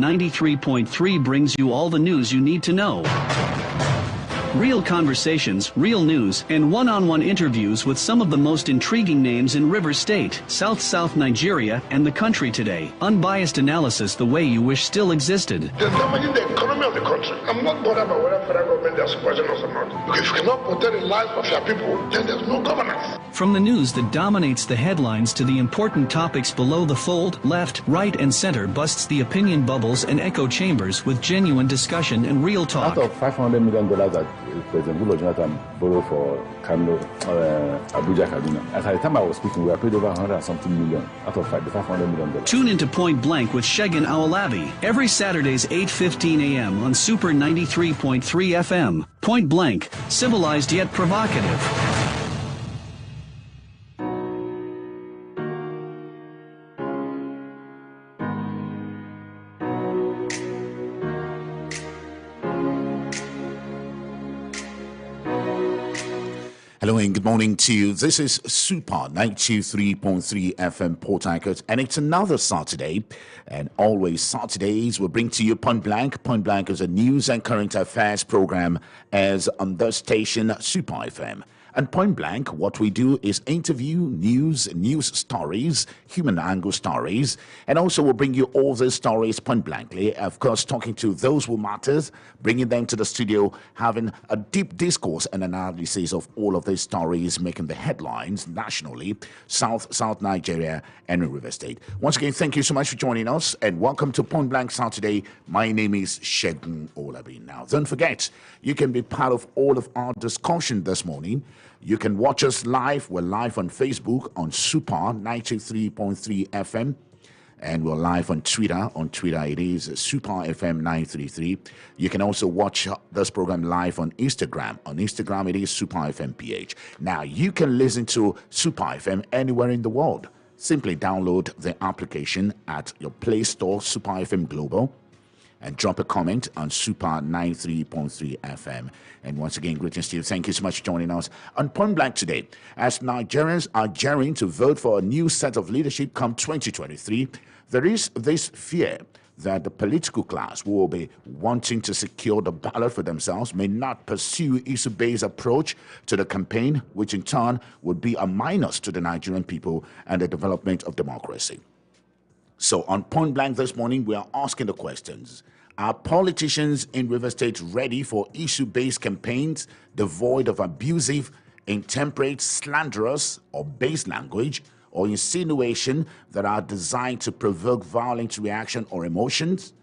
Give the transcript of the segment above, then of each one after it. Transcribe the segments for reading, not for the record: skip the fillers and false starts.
93.3 brings you all the news you need to know. Real conversations, real news, and one-on-one interviews with some of the most intriguing names in Rivers State, South Nigeria, and the country today. Unbiased analysis the way you wish still existed. They're damaging the economy of the country. I'm not bothered about whether federal government is supporting us or not. Because if you cannot protect the lives of your people, then there's no governance. From the news that dominates the headlines to the important topics below the fold, left, right, and center busts the opinion bubbles and echo chambers with genuine discussion and real talk. Out of $500 million that President Goodluck Jonathan borrowed for Abuja Kaduna. At the time I was speaking, we were paid over 100 and something million out of the $500 million. Tune into Point Blank with Shegun Awolabi every Saturdays 8:15 a.m. on Super 93.3 FM. Point Blank, civilized yet provocative. Hello and good morning to you. This is Super 93.3 FM Port Harcourt, and it's another Saturday. And always Saturdays, we bring to you Point Blank. Point Blank is a news and current affairs program as on the station Super FM. And Point Blank, what we do is interview news stories, human angle stories, and also we'll bring you all these stories point blankly. Of course, talking to those who matter, bringing them to the studio, having a deep discourse and analysis of all of these stories, making the headlines nationally, South Nigeria, and in River State. Once again, thank you so much for joining us, and welcome to Point Blank Saturday. My name is Shegun Awolabi. Now, don't forget, you can be part of all of our discussion this morning. You can watch us live. We're live on Facebook on Super 93.3 FM. And we're live on Twitter. On Twitter, it is Super FM 933. You can also watch this program live on Instagram. On Instagram, it is Super FM PH. Now, you can listen to Super FM anywhere in the world. Simply download the application at your Play Store, Super FM Global, and drop a comment on Super 93.3 FM. And once again, greetings to you. Thank you so much for joining us on Point Blank today. As Nigerians are gearing to vote for a new set of leadership come 2023, there is this fear that the political class who will be wanting to secure the ballot for themselves may not pursue issue-based approach to the campaign, which in turn would be a minus to the Nigerian people and the development of democracy. So on Point Blank this morning, we are asking the questions. Are politicians in River State ready for issue-based campaigns devoid of abusive, intemperate, slanderous, or base language or insinuation that are designed to provoke violent reaction or emotions?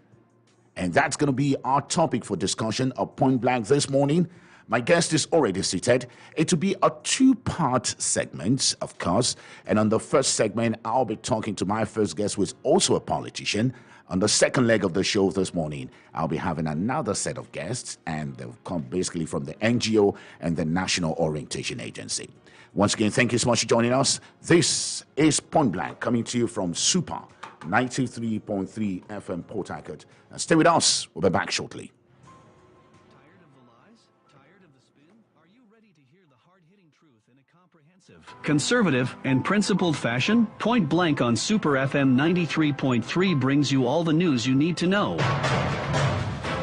And that's going to be our topic for discussion of Point Blank this morning. My guest is already seated. It will be a two-part segment, of course. And on the first segment, I'll be talking to my first guest, who is also a politician. On the second leg of the show this morning, I'll be having another set of guests, and they'll come basically from the NGO and the National Orientation Agency. Once again, thank you so much for joining us. This is Point Blank, coming to you from Super 93.3 FM Port Harcourt. And stay with us. We'll be back shortly. Conservative and principled fashion? Point Blank on Super FM 93.3 brings you all the news you need to know.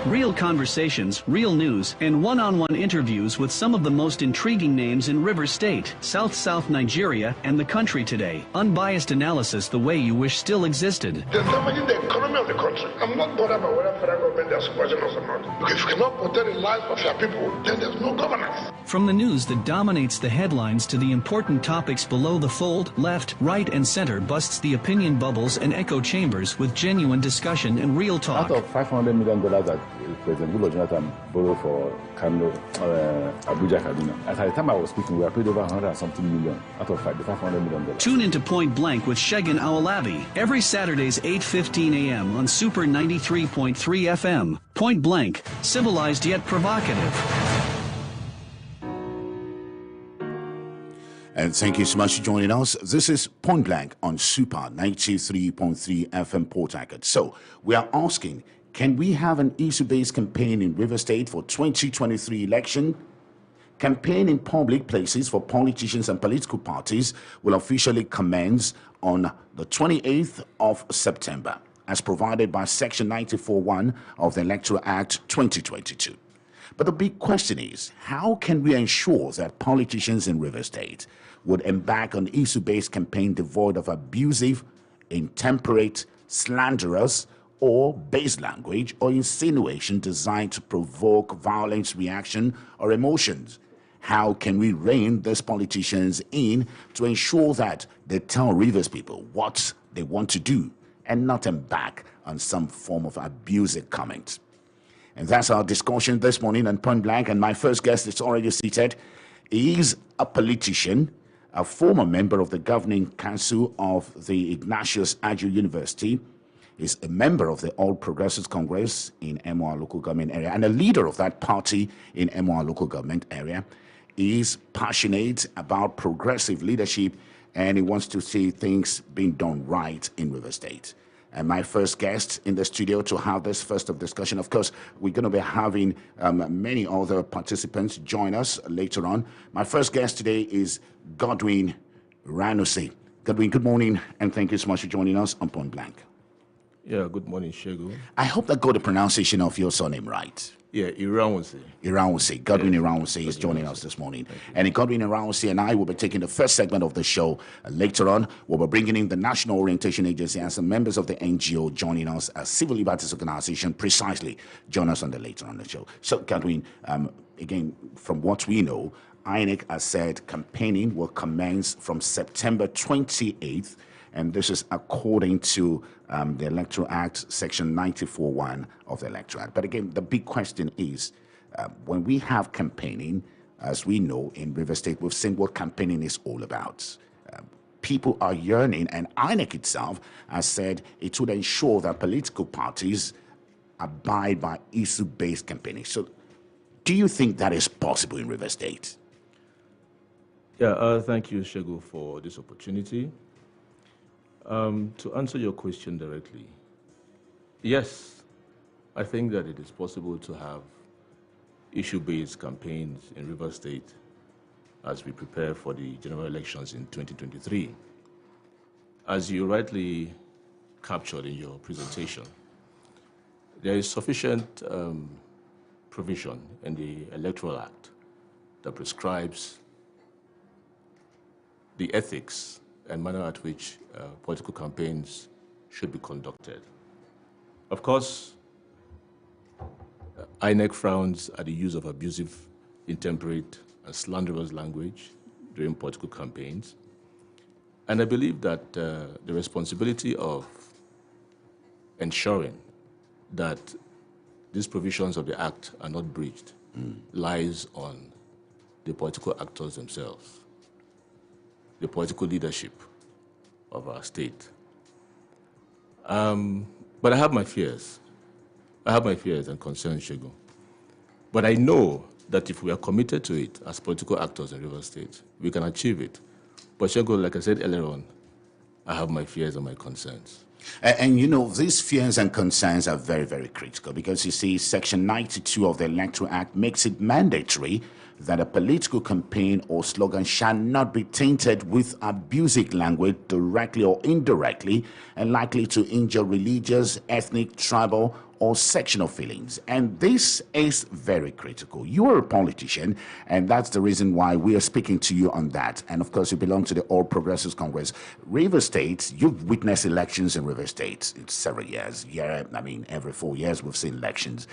Real conversations, real news, and one-on-one interviews with some of the most intriguing names in Rivers State, South Nigeria, and the country today. Unbiased analysis the way you wish still existed. They're damaging the economy of the country. I'm not bothered about whether federal government is supporting us or not. Because if you cannot protect the lives of your people, then there's no governance. From the news that dominates the headlines to the important topics below the fold, left, right, and center busts the opinion bubbles and echo chambers with genuine discussion and real talk. Out of $500 million that President Goodluck Jonathan borrowed for Abuja Kaduna. At the time I was speaking, we were paid over 100 and something million out of the $500 million. Tune into Point Blank with Shegun Awolabi every Saturdays 8:15 a.m. on Super 93.3 FM. Point Blank, civilized yet provocative. And thank you so much for joining us. This is Point Blank on Super 93.3 FM Port Harcourt. So we are asking, can we have an issue-based campaign in River State for 2023 election? Campaign in public places for politicians and political parties will officially commence on the 28th of September. as provided by Section 94(1) of the Electoral Act 2022. But the big question is, how can we ensure that politicians in Rivers State would embark on issue-based campaign devoid of abusive, intemperate, slanderous, or base language or insinuation designed to provoke violence, reaction, or emotions? How can we rein these politicians in to ensure that they tell Rivers people what they want to do and not embark on some form of abusive comment? And that's our discussion this morning on Point Blank. And my first guest is already seated. He is a politician, a former member of the governing council of the Ignatius Adjue University. Is a member of the All Progressives Congress in MOR local government area and a leader of that party in MOR local government area. He is passionate about progressive leadership and he wants to see things being done right in Rivers State. And my first guest in the studio to have this first of discussion, of course, we're going to be having many other participants join us later on. My first guest today is Godwin Iranuse. Godwin, good morning, and thank you so much for joining us on Point Blank. Yeah, good morning, Shegu. I hope I got the pronunciation of your surname right. Yeah, Iranuse. Iranuse. Godwin Iranuse is joining us this morning. And Godwin Iranuse and I will be taking the first segment of the show. Later on, we'll be bringing in the National Orientation Agency and some members of the NGO joining us as civil liberties organization precisely join us on the later on the show. So, Godwin, again, from what we know, INEC has said campaigning will commence from September 28th. And this is according to the Electoral Act, Section 94(1) of the Electoral Act. But again, the big question is, when we have campaigning, as we know in Rivers State, we've seen what campaigning is all about. People are yearning, and INEC itself has said it would ensure that political parties abide by issue-based campaigning. So do you think that is possible in Rivers State? Yeah, thank you, Shegu, for this opportunity. To answer your question directly, yes, I think that it is possible to have issue-based campaigns in Rivers State as we prepare for the general elections in 2023. As you rightly captured in your presentation, there is sufficient provision in the Electoral Act that prescribes the ethics and manner at which political campaigns should be conducted. Of course, INEC frowns at the use of abusive, intemperate, and slanderous language during political campaigns. And I believe that the responsibility of ensuring that these provisions of the Act are not breached lies on the political actors themselves, the political leadership of our state. But I have my fears. I have my fears and concerns, Shegu. But I know that if we are committed to it as political actors in Rivers State, we can achieve it. But Shegu, like I said earlier on, I have my fears and my concerns. And you know, these fears and concerns are very, very critical because you see, Section 92 of the Electoral Act makes it mandatory that a political campaign or slogan shall not be tainted with abusive language directly or indirectly and likely to injure religious, ethnic, tribal, or sectional feelings. And this is very critical. You are a politician, and that's the reason why we are speaking to you on that. And of course, you belong to the All Progressives Congress. Rivers State, you've witnessed elections in Rivers State in several years. Yeah, I mean, every 4 years we've seen elections.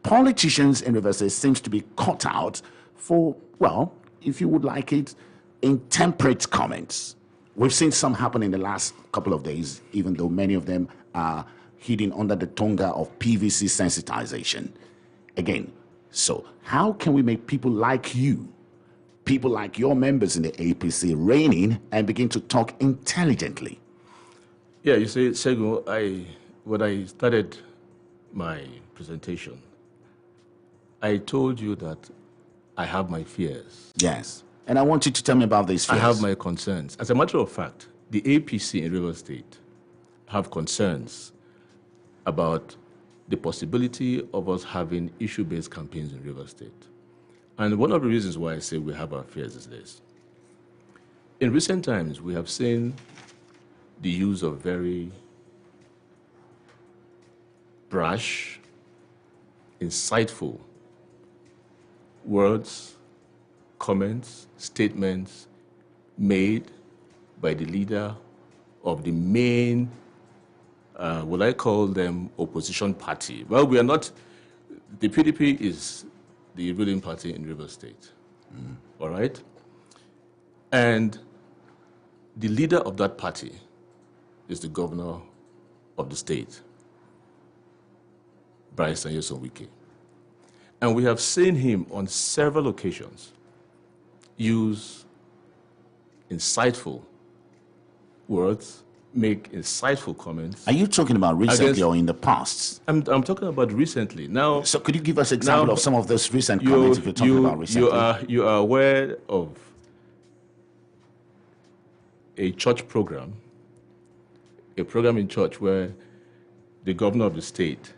Politicians in Rivers State seems to be caught out for, well, if you would like it, intemperate comments. We've seen some happen in the last couple of days, even though many of them are hidden under the tonga of PVC sensitization. Again, so how can we make people like you, people like your members in the APC, rein in and begin to talk intelligently? Yeah, you see, Shegu, when I started my presentation, I told you that I have my fears. Yes. And I want you to tell me about these fears. I have my concerns. As a matter of fact, the APC in Rivers State have concerns about the possibility of us having issue-based campaigns in Rivers State. And one of the reasons why I say we have our fears is this. In recent times, we have seen the use of very brash, insightful words, comments, statements made by the leader of the main, what I call them, opposition party. Well, we are not, the PDP is the ruling party in Rivers State, all right? And the leader of that party is the governor of the state, Bryson Nyesom Wike. And we have seen him on several occasions use insightful words, make insightful comments. Are you talking about recently or in the past? I'm talking about recently. Now, So could you give us an example of some of those recent comments if you're talking about recently? You are aware of a church program, a program in church where the governor of the state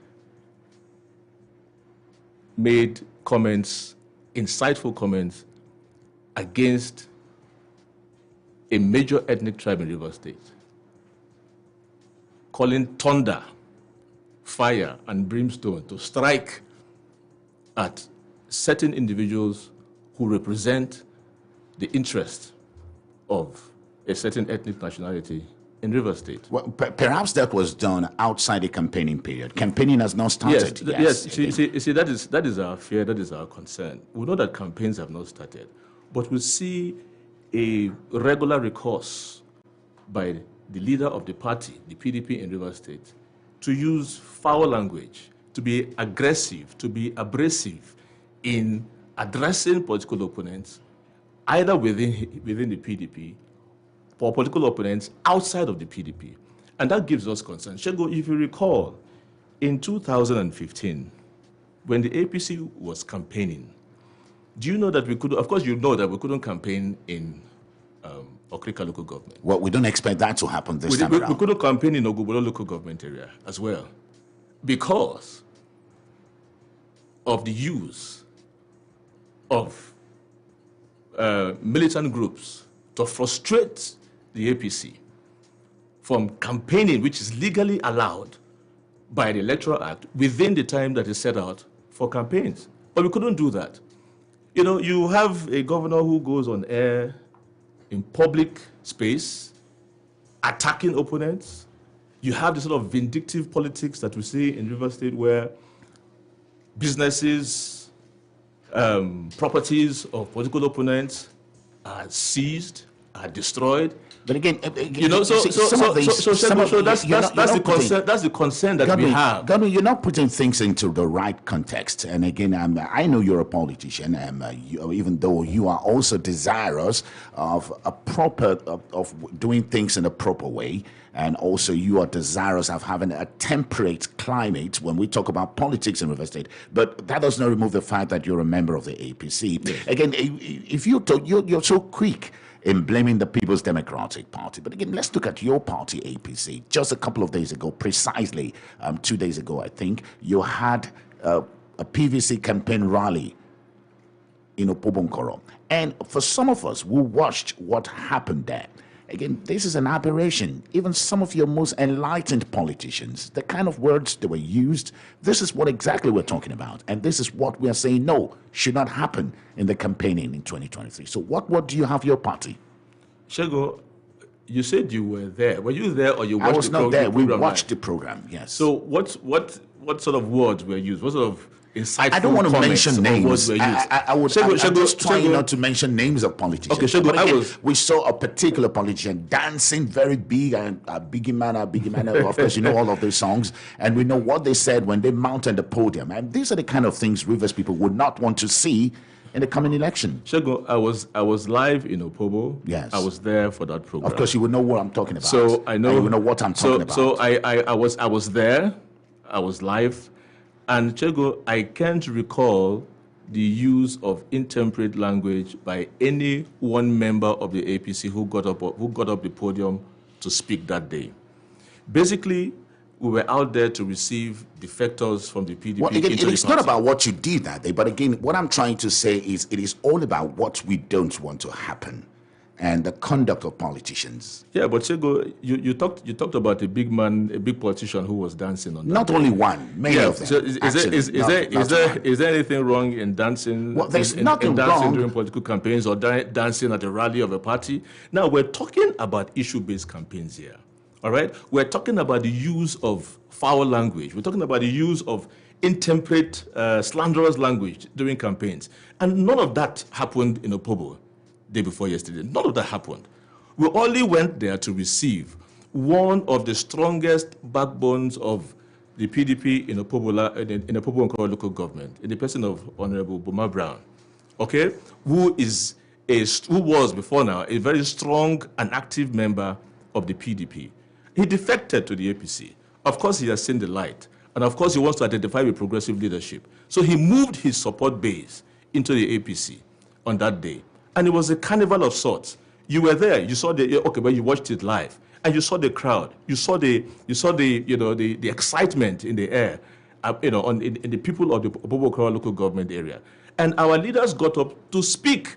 made comments, insightful comments, against a major ethnic tribe in Rivers State, calling thunder, fire, and brimstone to strike at certain individuals who represent the interest of a certain ethnic nationality in Rivers State. Well, perhaps that was done outside the campaigning period. Campaigning has not started. Yes. You see, that is our fear, that is our concern. We know that campaigns have not started, but we see a regular recourse by the leader of the party, the PDP in Rivers State, to use foul language, to be aggressive, to be abrasive in addressing political opponents, either within the PDP or political opponents outside of the PDP. And that gives us concern. Shego, if you recall, in 2015, when the APC was campaigning, do you know that we could, of course you know that we couldn't campaign in Okrika local government. Well, we don't expect that to happen this time around. We couldn't campaign in Ogbolo local government area as well, because of the use of militant groups to frustrate the APC from campaigning, which is legally allowed by the Electoral Act within the time that is set out for campaigns. But we couldn't do that. You know, you have a governor who goes on air in public space, attacking opponents. You have the sort of vindictive politics that we see in Rivers State, where businesses, properties of political opponents are seized, are destroyed. But again, you know, that's the concern that we have. Godwin, you're not putting things into the right context. And again, I know you're a politician, even though you are also desirous of of doing things in a proper way, and also you are desirous of having a temperate climate when we talk about politics in River State. But that does not remove the fact that you're a member of the APC. Yes. Again, if you're so quick in blaming the People's Democratic Party. But again, let's look at your party, APC. Just a couple of days ago, precisely 2 days ago, I think, you had a PVC campaign rally in Opobonkoro. And for some of us who watched what happened there, again, this is an aberration. Even some of your most enlightened politicians, the kind of words that were used, this is what exactly we're talking about. And this is what we are saying, no, should not happen in the campaigning in 2023. So what do you have your party? Shego, you said you were there. Were you there or you watched I was not there. We watched the program, yes. So what sort of words were used? What sort of insightful I don't want to mention names. I'm just trying not to mention names of politicians. Okay, Shego, again, we saw a particular politician dancing very big, and Biggie Man. Of course, you know all of those songs, and we know what they said when they mounted the podium. And these are the kind of things Rivers people would not want to see in the coming election. Shego, I was live in Opobo. Yes, I was there for that program. Of course, you would know what I'm talking about. So I know. You would know what I'm talking about. So I was there. I was live. And Shego, I can't recall the use of intemperate language by any one member of the APC who got up the podium to speak that day. Basically, we were out there to receive defectors from the PDP. Well, again, it's not about what you did that day, but again, what I'm trying to say is it is all about what we don't want to happen. and the conduct of politicians. Yeah, but Shego, you talked about a big man, a big politician who was dancing on that. Not only one, many of them. So is there anything wrong in dancing? Well, there's nothing in dancing wrong during political campaigns or dancing at the rally of a party. Now we're talking about issue-based campaigns here. All right, we're talking about the use of foul language. We're talking about the use of intemperate, slanderous language during campaigns, and none of that happened in Opobo day before yesterday. None of that happened. We only went there to receive one of the strongest backbones of the PDP in Opobo Nkora local government, in the person of Honorable Boma Brown, okay, who was before now a very strong and active member of the PDP. He defected to the APC. Of course, he has seen the light. And of course, he wants to identify with progressive leadership. So he moved his support base into the APC on that day. And it was a carnival of sorts. You were there. You saw but you watched it live. And you saw the crowd. You saw the excitement in the air, in the people of the Opobo Nkora local government area. And our leaders got up to speak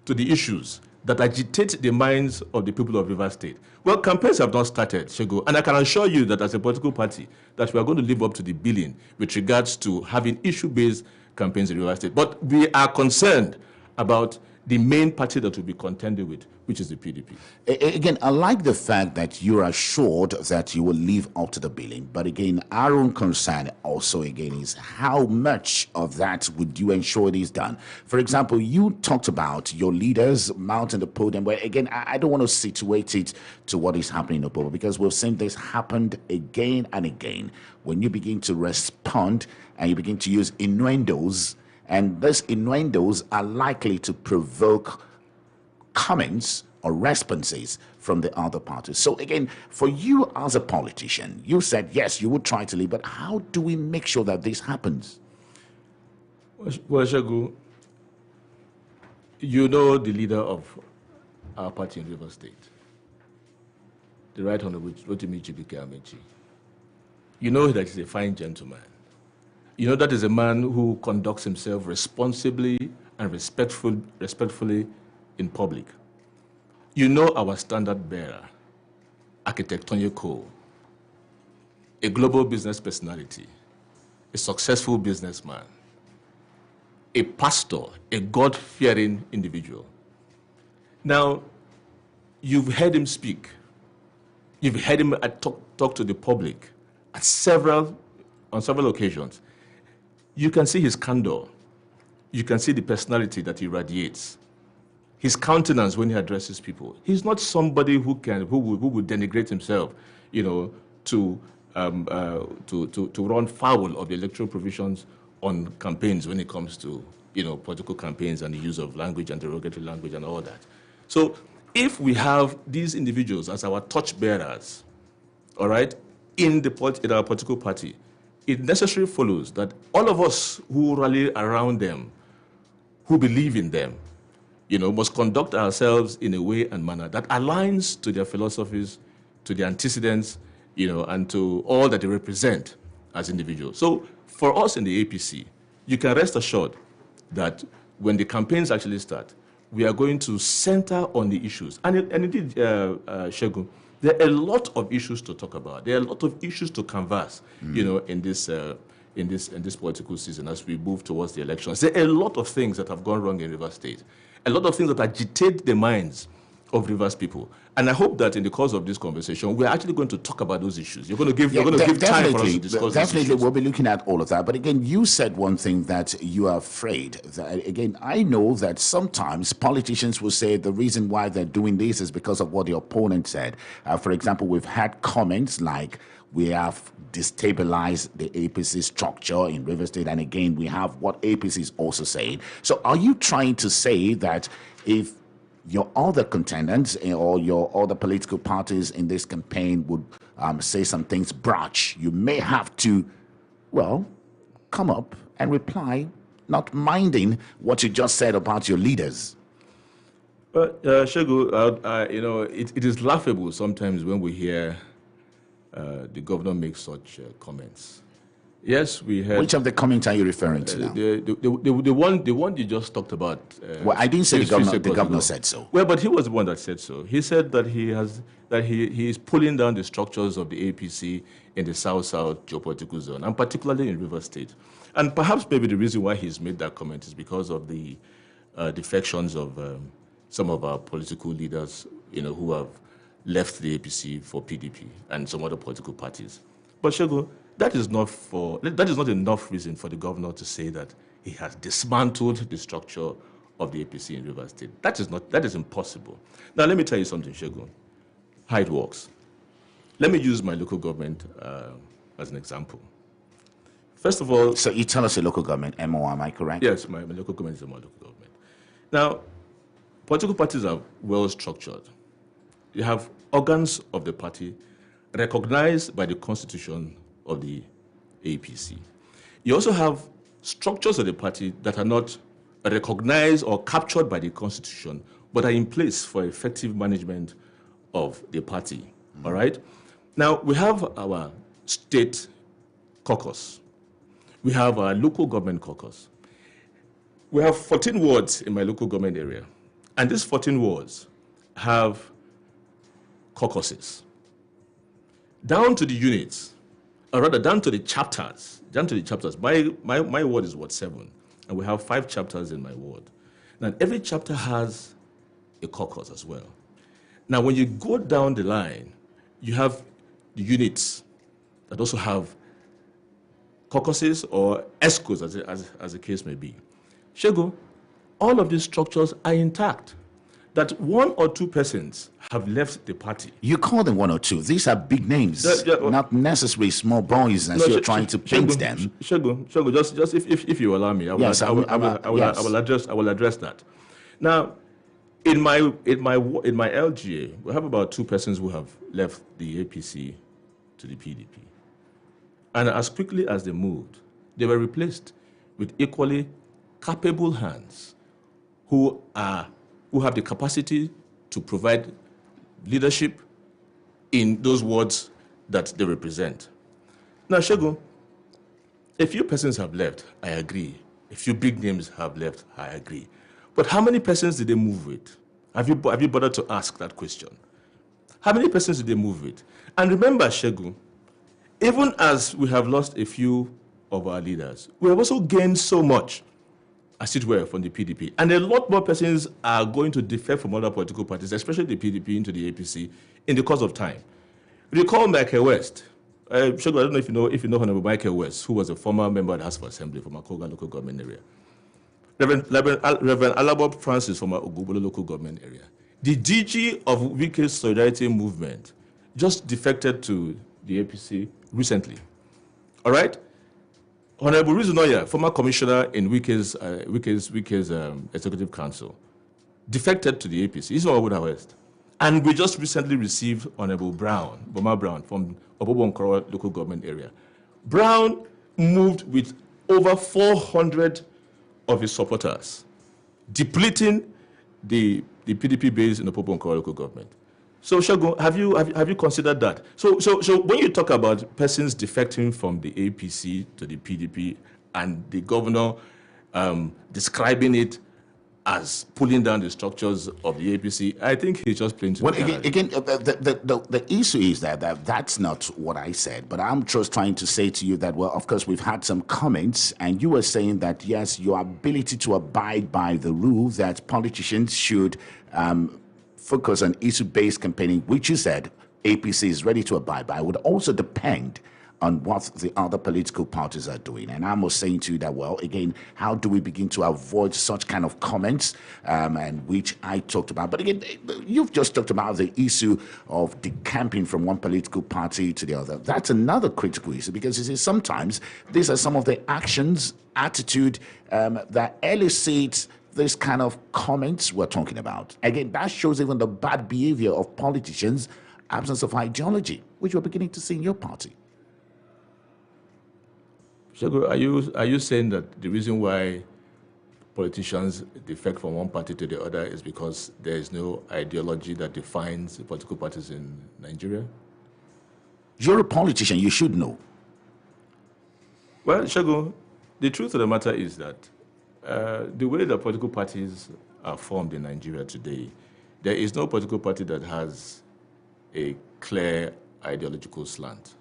to the issues that agitate the minds of the people of Rivers State. Well, campaigns have not started, Shego, and I can assure you that as a political party, that we are going to live up to the billing with regards to having issue-based campaigns in Rivers State. But we are concerned about the main party that will be contended with, which is the PDP. Again, I like the fact that you're assured that you will live up to the billing. But again, our own concern also, again, is how much of that would you ensure it is done? For example, you talked about your leaders mounting the podium. But again, I don't want to situate it to what is happening in Opobo, because we've seen this happened again and again. When you begin to respond and you begin to use innuendos, and these innuendos are likely to provoke comments or responses from the other parties. So again, for you as a politician, you said, yes, you would try to leave, but how do we make sure that this happens? Well, Shegu, you know the leader of our party in Rivers State, the Right Honorable Rotimi Chibike Amechi. You know that he's a fine gentleman. You know that is a man who conducts himself responsibly and respectfully in public. You know our standard bearer, Architect Tonye Cole, a global business personality, a successful businessman, a pastor, a God-fearing individual. Now, you've heard him speak. You've heard him talk to the public on several occasions. You can see his candor. You can see the personality that he radiates. His countenance when he addresses people. He's not somebody who would denigrate himself, to run foul of the electoral provisions on campaigns when it comes to, political campaigns and the use of language and derogatory language and all that. So if we have these individuals as our torchbearers, all right, in our political party, it necessarily follows that all of us who rally around them, who believe in them, must conduct ourselves in a way and manner that aligns to their philosophies, to their antecedents, and to all that they represent as individuals. So for us in the APC, you can rest assured that when the campaigns actually start, we are going to center on the issues. And indeed, Shegu, there are a lot of issues to talk about. There are a lot of issues to canvass, in this political season as we move towards the elections. There are a lot of things that have gone wrong in Rivers State, a lot of things that agitate the minds of Rivers people. And I hope that in the course of this conversation, we're actually going to talk about those issues. You're going to give time for us to discuss Definitely, these issues. we'll be looking at all of that. But again, you said one thing that you are afraid. That, again, I know that sometimes politicians will say the reason why they're doing this is because of what the opponent said. For example, we've had comments like, we have destabilized the APC structure in Rivers State. And again, we have what APC is also saying. So are you trying to say that if your other contenders or your other political parties in this campaign would say some things brash, you may have to, come up and reply, not minding what you just said about your leaders? Well, Shegu, it is laughable sometimes when we hear the governor make such comments. Yes, we heard. Which of the comments are you referring to now? The one you just talked about. Well, I didn't say the governor. The governor said so. Well, but he was the one that said so. He said that he is pulling down the structures of the APC in the South-South geopolitical zone, and particularly in Rivers State. And perhaps maybe the reason why he's made that comment is because of the defections of some of our political leaders, who have left the APC for PDP and some other political parties. But Shego, that is not enough reason for the governor to say that he has dismantled the structure of the APC in Rivers State. That is impossible. Now let me tell you something, Shego. How it works. Let me use my local government as an example. First of all... So you tell us a local government, MO, am I correct? Yes, my local government is a local government. Now, political parties are well structured. You have organs of the party recognized by the constitution of the APC. You also have structures of the party that are not recognized or captured by the constitution, but are in place for effective management of the party. All right? Now, we have our state caucus. We have our local government caucus. We have 14 wards in my local government area. And these 14 wards have caucuses. Down to the units, or rather down to the chapters. My ward is Ward 7, and we have 5 chapters in my ward. Now, every chapter has a caucus as well. Now, when you go down the line, you have the units that also have caucuses or ESCOs, as the case may be. Shego, all of these structures are intact. That 1 or 2 persons have left the party. You call them 1 or 2. These are big names, not necessarily small boys as you're trying to paint them. Shego, just if you allow me, I will address that. Now, in my LGA, we have about 2 persons who have left the APC to the PDP. And as quickly as they moved, they were replaced with equally capable hands who have the capacity to provide leadership in those wards that they represent. Now, Shego, a few persons have left, I agree. A few big names have left, I agree. But how many persons did they move with? Have you bothered to ask that question? How many persons did they move with? And remember, Shego, even as we have lost a few of our leaders, we have also gained so much, as it were, from the PDP. And a lot more persons are going to defect from other political parties, especially the PDP, into the APC in the course of time. Recall Michael West. Shego, I don't know if you know Honorable Michael West, who was a former member of the House of Assembly from Akoga local government area. Reverend Alabob Francis from Ogubolo local government area. The DG of Wike's Solidarity Movement just defected to the APC recently. All right? Honorable Rizunoya, former commissioner in Wike's Executive Council, defected to the APC. He's from Obuda West. And we just recently received Honorable Boma Brown, from Obobonkoro local government area. Brown moved with over 400 of his supporters, depleting the PDP base in the Obobonkoro local government. So, Shego, have you considered that? So when you talk about persons defecting from the APC to the PDP and the governor describing it as pulling down the structures of the APC, I think he's just playing to the issue is that that's not what I said, but I'm just trying to say to you that, well, of course, we've had some comments, and you were saying that, yes, your ability to abide by the rule that politicians should focus on issue-based campaigning, which you said APC is ready to abide by, would also depend on what the other political parties are doing. And I was saying to you that, well, again, how do we begin to avoid such kind of comments, and which I talked about. But again, you've just talked about the issue of decamping from one political party to the other. That's another critical issue, because you see, sometimes these are some of the actions, attitude that elicit this kind of comments we're talking about. Again, that shows even the bad behavior of politicians, absence of ideology, which we're beginning to see in your party. Shego, are you saying that the reason why politicians defect from one party to the other is because there is no ideology that defines the political parties in Nigeria? You're a politician, you should know. Well, Shagun, the truth of the matter is that the way the political parties are formed in Nigeria today, there is no political party that has a clear ideological slant.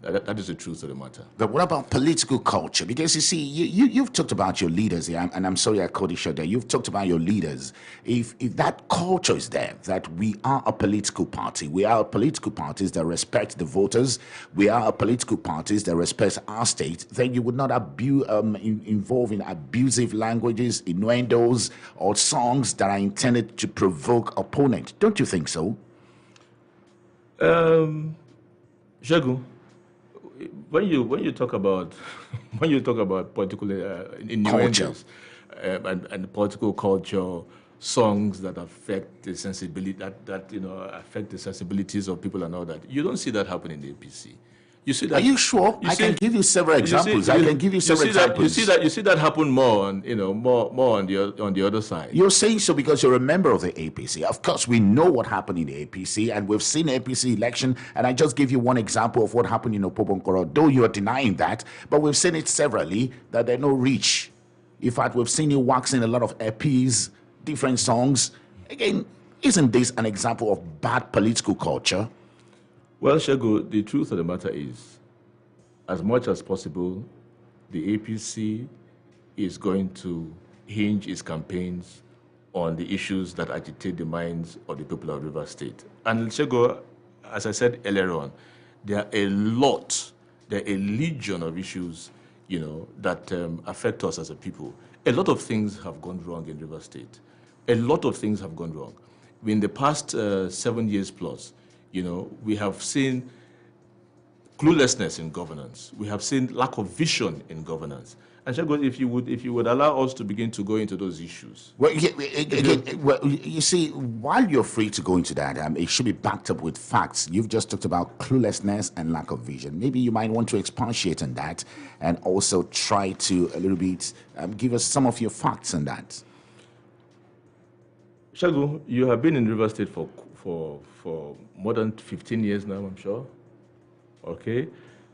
That is the truth of the matter. But what about political culture? Because you see, you've talked about your leaders here, and I'm sorry I called you short there. You've talked about your leaders. If that culture is there, that we are a political party, we are political parties that respect the voters, we are a political parties that respect our state, then you would not involve in abusive languages, innuendos, or songs that are intended to provoke opponent. Don't you think so? Shagun, when you talk about political innuendos and political culture, songs that affect the sensibility that affect the sensibilities of people and all that, you don't see that happen in the APC. You see that? Are you sure? I can give you several examples. I can give you several examples. You see that happen more on more on the other side. You're saying so because you're a member of the APC. Of course, we know what happened in the APC, and we've seen APC election. And I just gave you one example of what happened in Opobonkoro. Though you're denying that, but we've seen it severally that there's no reach. In fact, we've seen you waxing a lot of EPs, different songs. Again, isn't this an example of bad political culture? Well, Shagun, the truth of the matter is, as much as possible, the APC is going to hinge its campaigns on the issues that agitate the minds of the people of Rivers State. And Shagun, as I said earlier on, there are a legion of issues, that affect us as a people. A lot of things have gone wrong in Rivers State. A lot of things have gone wrong. In the past 7 years plus, we have seen cluelessness in governance. We have seen lack of vision in governance. And Shagun, if you would allow us to begin to go into those issues. Well, you see, while you're free to go into that, it should be backed up with facts. You've just talked about cluelessness and lack of vision. Maybe you might want to expatiate on that and also try to a little bit give us some of your facts on that. Shagun, you have been in Rivers State for more than 15 years now, I'm sure. Okay?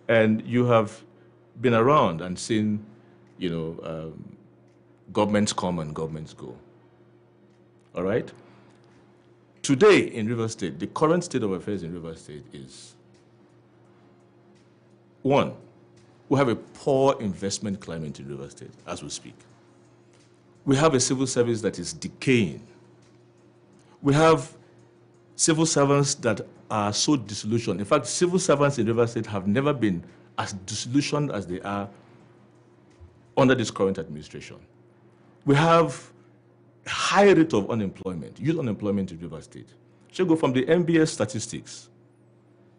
And you have been around and seen, governments come and governments go. All right? Today in Rivers State, the current state of affairs in Rivers State is, one, we have a poor investment climate in Rivers State as we speak. We have a civil service that is decaying. We have civil servants that are so disillusioned. In fact, civil servants in Rivers State have never been as disillusioned as they are under this current administration. We have a high rate of unemployment, youth unemployment in Rivers State. Shall go from the MBS statistics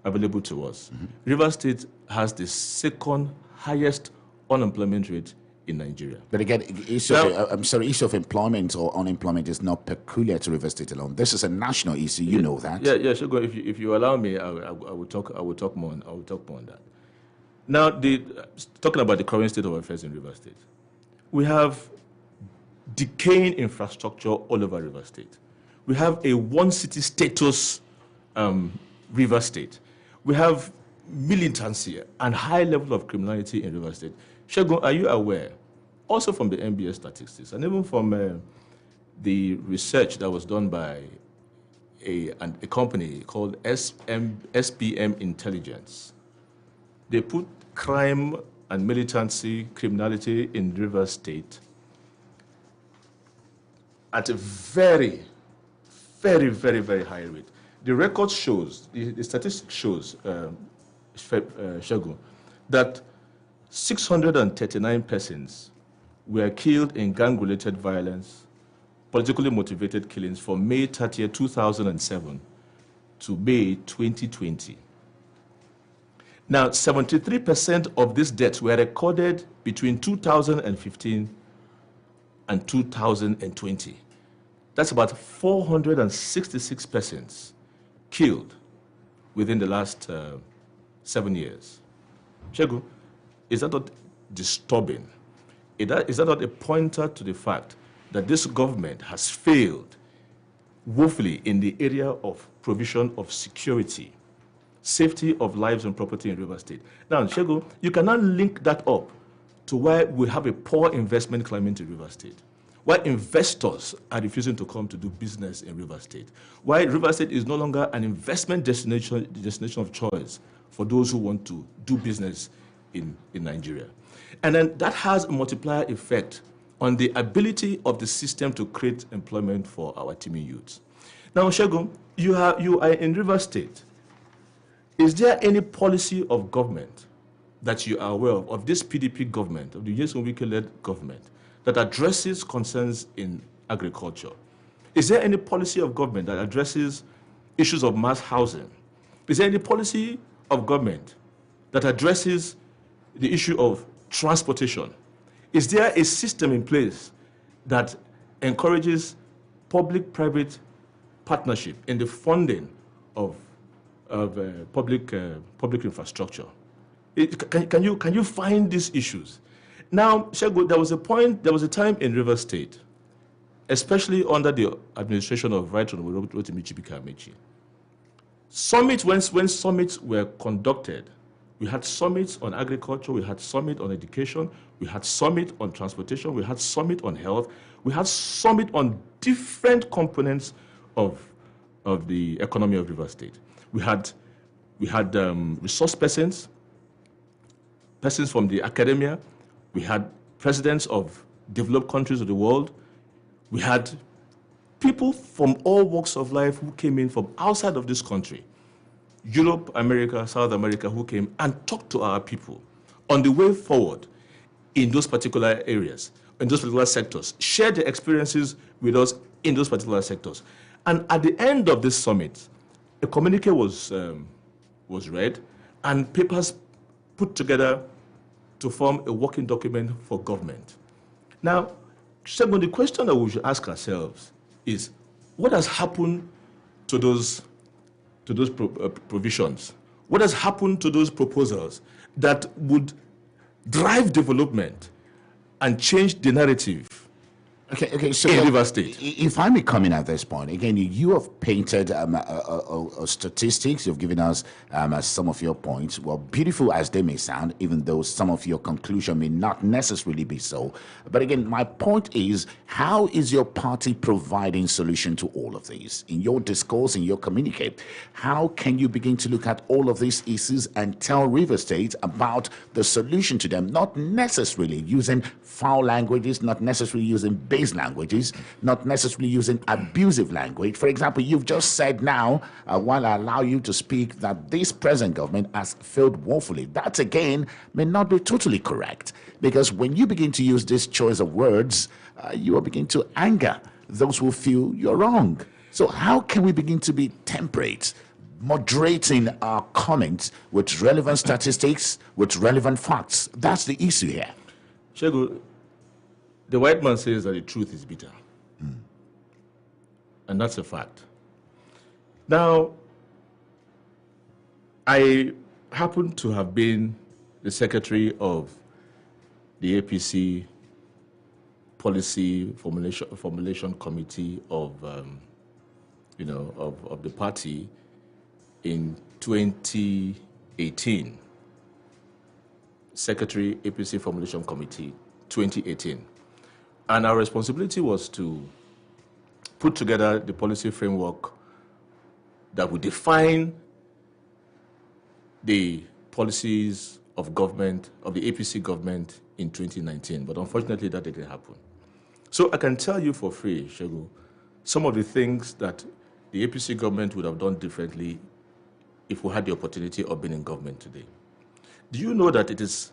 available to us. Rivers State has the second highest unemployment rate in Nigeria. But again, issue of employment or unemployment is not peculiar to Rivers State alone. This is a national issue. You know that. Yeah. Sure. If you allow me, I will talk more on that. Now, talking about the current state of affairs in Rivers State, we have decaying infrastructure all over Rivers State. We have a one-city status Rivers State. We have militancy and high level of criminality in Rivers State. Shagun, are you aware, also from the MBS statistics, and even from the research that was done by a company called SPM Intelligence, they put crime and militancy criminality in Rivers State at a very, very, very, very high rate. The record shows, the statistics shows, Shagun, that 639 persons were killed in gang-related violence, politically motivated killings from May 30, 2007 to May 2020. Now, 73% of these deaths were recorded between 2015 and 2020. That's about 466 persons killed within the last 7 years. Shagun, is that not disturbing? Is that not a pointer to the fact that this government has failed woefully in the area of provision of security safety of lives and property in Rivers State. Now, Shego, you cannot link that up to why we have a poor investment climate in Rivers State, why investors are refusing to come to do business in Rivers State, why Rivers State is no longer an investment destination of choice for those who want to do business in Nigeria. And then that has a multiplier effect on the ability of the system to create employment for our teeming youths. Now, Shegun, you are in Rivers State. Is there any policy of government that you are aware of this PDP government, of the Nyesom Wike-led government, that addresses concerns in agriculture? Is there any policy of government that addresses issues of mass housing? Is there any policy of government that addresses the issue of transportation? Is there a system in place that encourages public-private partnership in the funding of public infrastructure? Can you find these issues? Now, Shego, there was a time in Rivers State, especially under the administration of Right Honorable Rotimi Chibuike-Amechi. Summits, when summits were conducted, we had summits on agriculture, we had summit on education, we had summit on transportation, we had summit on health, we had summit on different components of the economy of Rivers State. We had resource persons from the academia, we had presidents of developed countries of the world, we had people from all walks of life who came in from outside of this country, Europe, America, South America, who came and talked to our people on the way forward in those particular areas, in those particular sectors, shared their experiences with us in those particular sectors. And at the end of this summit, a communique was read and papers put together to form a working document for government. Now, Shegun, the question that we should ask ourselves is, what has happened to those provisions? What has happened to those proposals that would drive development and change the narrative so in Rivers State? If I may come in at this point, again, you have painted statistics, you've given us some of your points, well, beautiful as they may sound, even though some of your conclusion may not necessarily be so. But again, my point is, how is your party providing solution to all of these? In your discourse, in your communique, how can you begin to look at all of these issues and tell Rivers State about the solution to them, not necessarily using foul languages, not necessarily using base languages, not necessarily using abusive language? For example, you've just said now, while I allow you to speak, that this present government has failed woefully. That, again, may not be totally correct, because when you begin to use this choice of words, you are beginning to anger those who feel you're wrong. So how can we begin to be temperate, moderating our comments with relevant statistics, with relevant facts? That's the issue here. Shego, the white man says that the truth is bitter. And that's a fact. Now, I happen to have been the secretary of the APC policy formulation committee of the party in 2018. Secretary, APC Formulation Committee, 2018. And our responsibility was to put together the policy framework that would define the policies of government, of the APC government in 2019. But unfortunately, that didn't happen. So I can tell you for free, Shego, some of the things that the APC government would have done differently if we had the opportunity of being in government today. Do you know that it is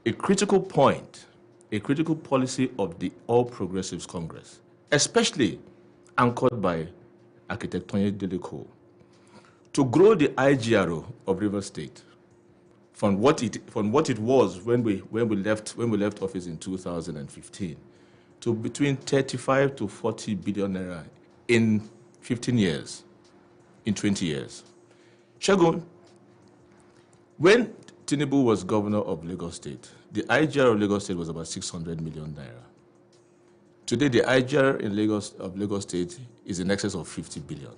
a critical point, a critical policy of the All Progressives Congress, especially anchored by Architect Tony Deleko, to grow the IGRO of Rivers State from what it was when we left office in 2015 to between 35 to 40 billion naira in 15 years, in 20 years. Shegun, when Tinubu was governor of Lagos State, the IGR of Lagos State was about 600 million naira. Today, the IGR of Lagos State is in excess of 50 billion.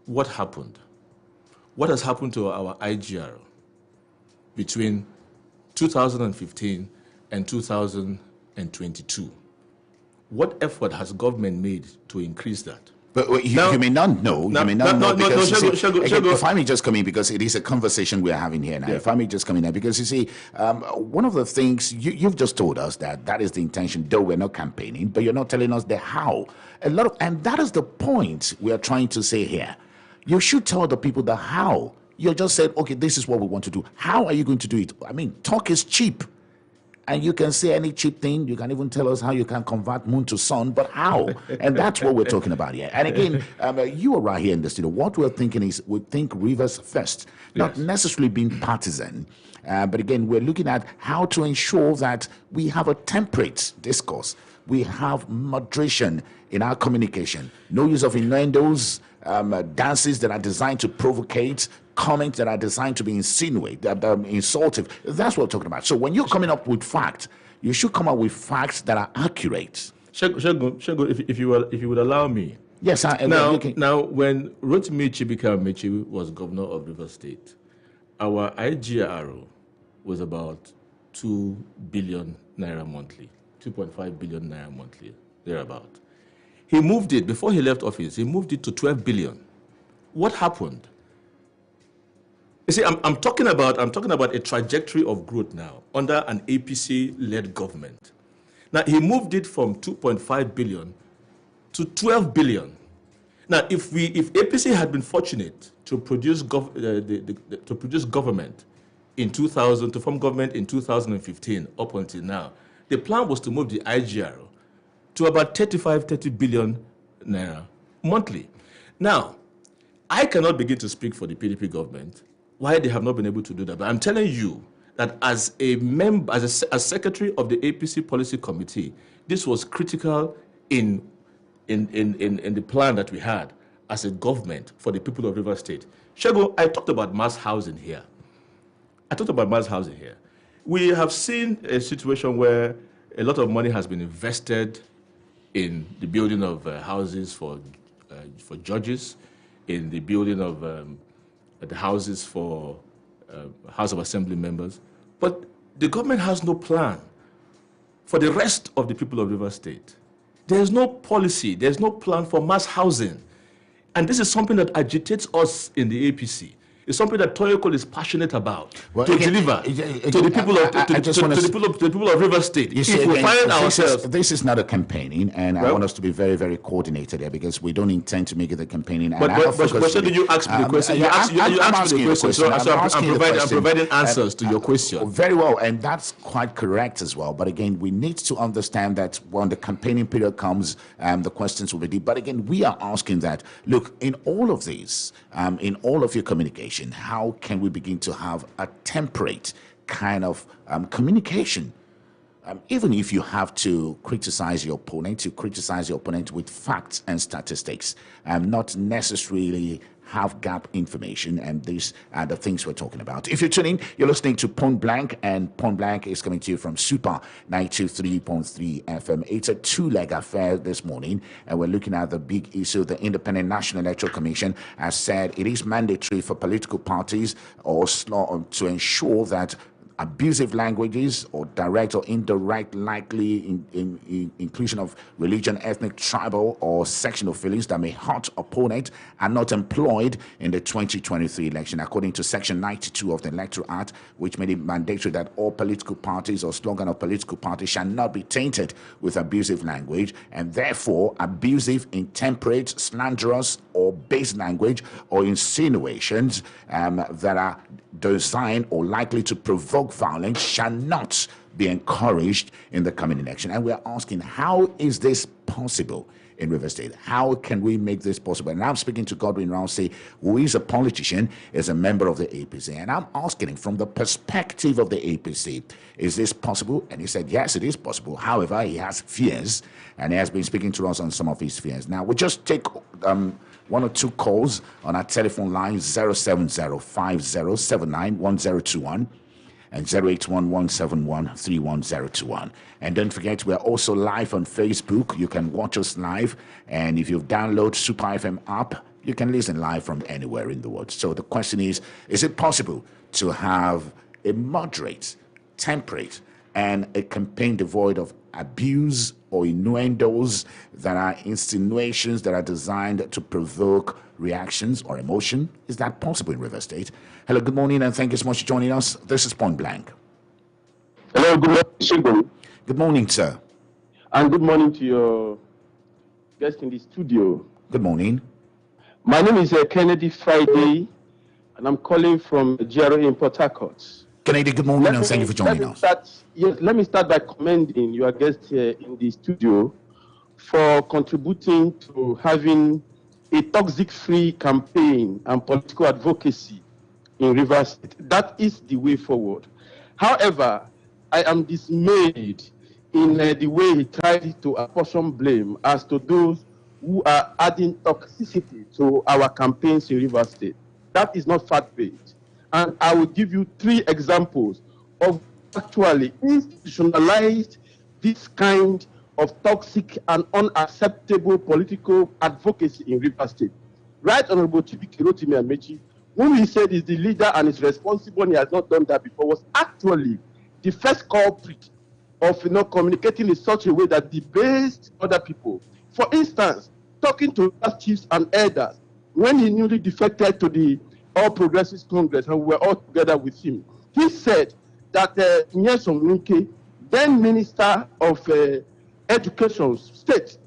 What happened? what has happened to our IGR between 2015 and 2022. What effort has government made to increase that? But you may not know. You may not know because if I may just come in, because it is a conversation we are having here now. Yeah. If I may just come in there, because you see, one of the things you've just told us that is the intention. Though we're not campaigning, but you're not telling us the how. And that is the point we are trying to say here. You should tell the people the how. You just said, okay, this is what we want to do. How are you going to do it? I mean, talk is cheap. And you can say any cheap thing. You can even tell us how you can convert moon to sun, but how? And that's what we're talking about here. And again, you are right here in the studio. What we're thinking is we think rivers first, not necessarily being partisan. But again, we're looking at how to ensure that we have a temperate discourse. We have moderation in our communication. No use of innuendos, dances that are designed to provocate, comments that are designed to be insultive. That's what we're talking about. So when you're coming up with facts, you should come up with facts that are accurate. Shego, if you would allow me. Yes, now, when Rotimi Chibuike was governor of Rivers State, our IGR was about 2 billion naira monthly, 2.5 billion naira monthly, thereabout. He moved it, before he left office, he moved it to 12 billion. What happened? You see, I'm talking about a trajectory of growth now under an APC-led government. Now, he moved it from 2.5 billion to 12 billion. Now, if APC had been fortunate to produce government in 2000, to form government in 2015 up until now, the plan was to move the IGR to about 30 billion naira monthly. Now, I cannot begin to speak for the PDP government why they have not been able to do that. But I'm telling you that as a member, as secretary of the APC policy committee, this was critical in the plan that we had as a government for the people of Rivers State. Shego, I talked about mass housing here. We have seen a situation where a lot of money has been invested in the building of houses for judges, in the building of the houses for House of Assembly members. But the government has no plan for the rest of the people of Rivers State. There's no policy, there's no plan for mass housing. And this is something that agitates us in the APC. It's something that Toyoko is passionate about to deliver to the people of Rivers State. You see, this is not a campaigning, and I want us to be very, very coordinated here because we don't intend to make it a campaigning. But you asked me the question. You asked me the question, so I'm providing answers to your question. Very well, and that's quite correct as well. But again, we need to understand that when the campaigning period comes, the questions will be deep. But again, we are asking that, look, in all of these, in all of your communication, how can we begin to have a temperate kind of communication? Even if you have to criticize your opponent, you criticize your opponent with facts and statistics, not necessarily have gap information, and these are the things we're talking about. If you're tuning, you're listening to Point Blank, and Point Blank is coming to you from Super 93.3 FM. It's a two-leg affair this morning, and we're looking at the big issue. The Independent National Electoral Commission has said it is mandatory for political parties to ensure that abusive languages or direct or indirect likely inclusion of religion, ethnic, tribal, or sectional feelings that may hurt opponent are not employed in the 2023 election, according to Section 92 of the Electoral Act, which made it mandatory that all political parties or slogan of political parties shall not be tainted with abusive language, and therefore abusive, intemperate, slanderous, or base language or insinuations that are designed or likely to provoke violence shall not be encouraged in the coming election. And we're asking, how is this possible in Rivers State? How can we make this possible? And I'm speaking to Godwin Ramsey, who is a politician, is a member of the APC. And I'm asking him from the perspective of the APC, is this possible? And he said, yes, it is possible. However, he has fears, and he has been speaking to us on some of his fears. Now, we'll just take one or two calls on our telephone line, 070-5079-1021 and 081-171-31021. And don't forget, we're also live on Facebook. You can watch us live. And if you've downloaded Super FM app, You can listen live from anywhere in the world. So the question is it possible to have a moderate, temperate, and a campaign devoid of abuse or innuendos that are insinuations that are designed to provoke reactions or emotion? Is that possible in Rivers State? Hello, good morning, and thank you so much for joining us. This is Point Blank. Hello, good morning. Good morning, sir. And good morning to your guest in the studio. Good morning. My name is Kennedy Friday, and I'm calling from GRA in Port Harcourt. Kennedy, good morning, and thank you for joining us. Let me start by commending your guest here in the studio for contributing to having a toxic-free campaign and political advocacy in Rivers State. That is the way forward. However, I am dismayed in the way he tried to apportion blame as to those who are adding toxicity to our campaigns in Rivers State. That is not fact-based. And I will give you 3 examples of actually institutionalized this kind of toxic and unacceptable political advocacy in Rivers State. Right Honorable Chibike Rotimi Amechi, whom he said is the leader and is responsible and he has not done that before, was actually the first culprit of communicating in such a way that debased other people. For instance, talking to chiefs and elders when he newly defected to the All Progressives Congress and we were all together with him. He said that Nyesom Nwike, then Minister of Education State,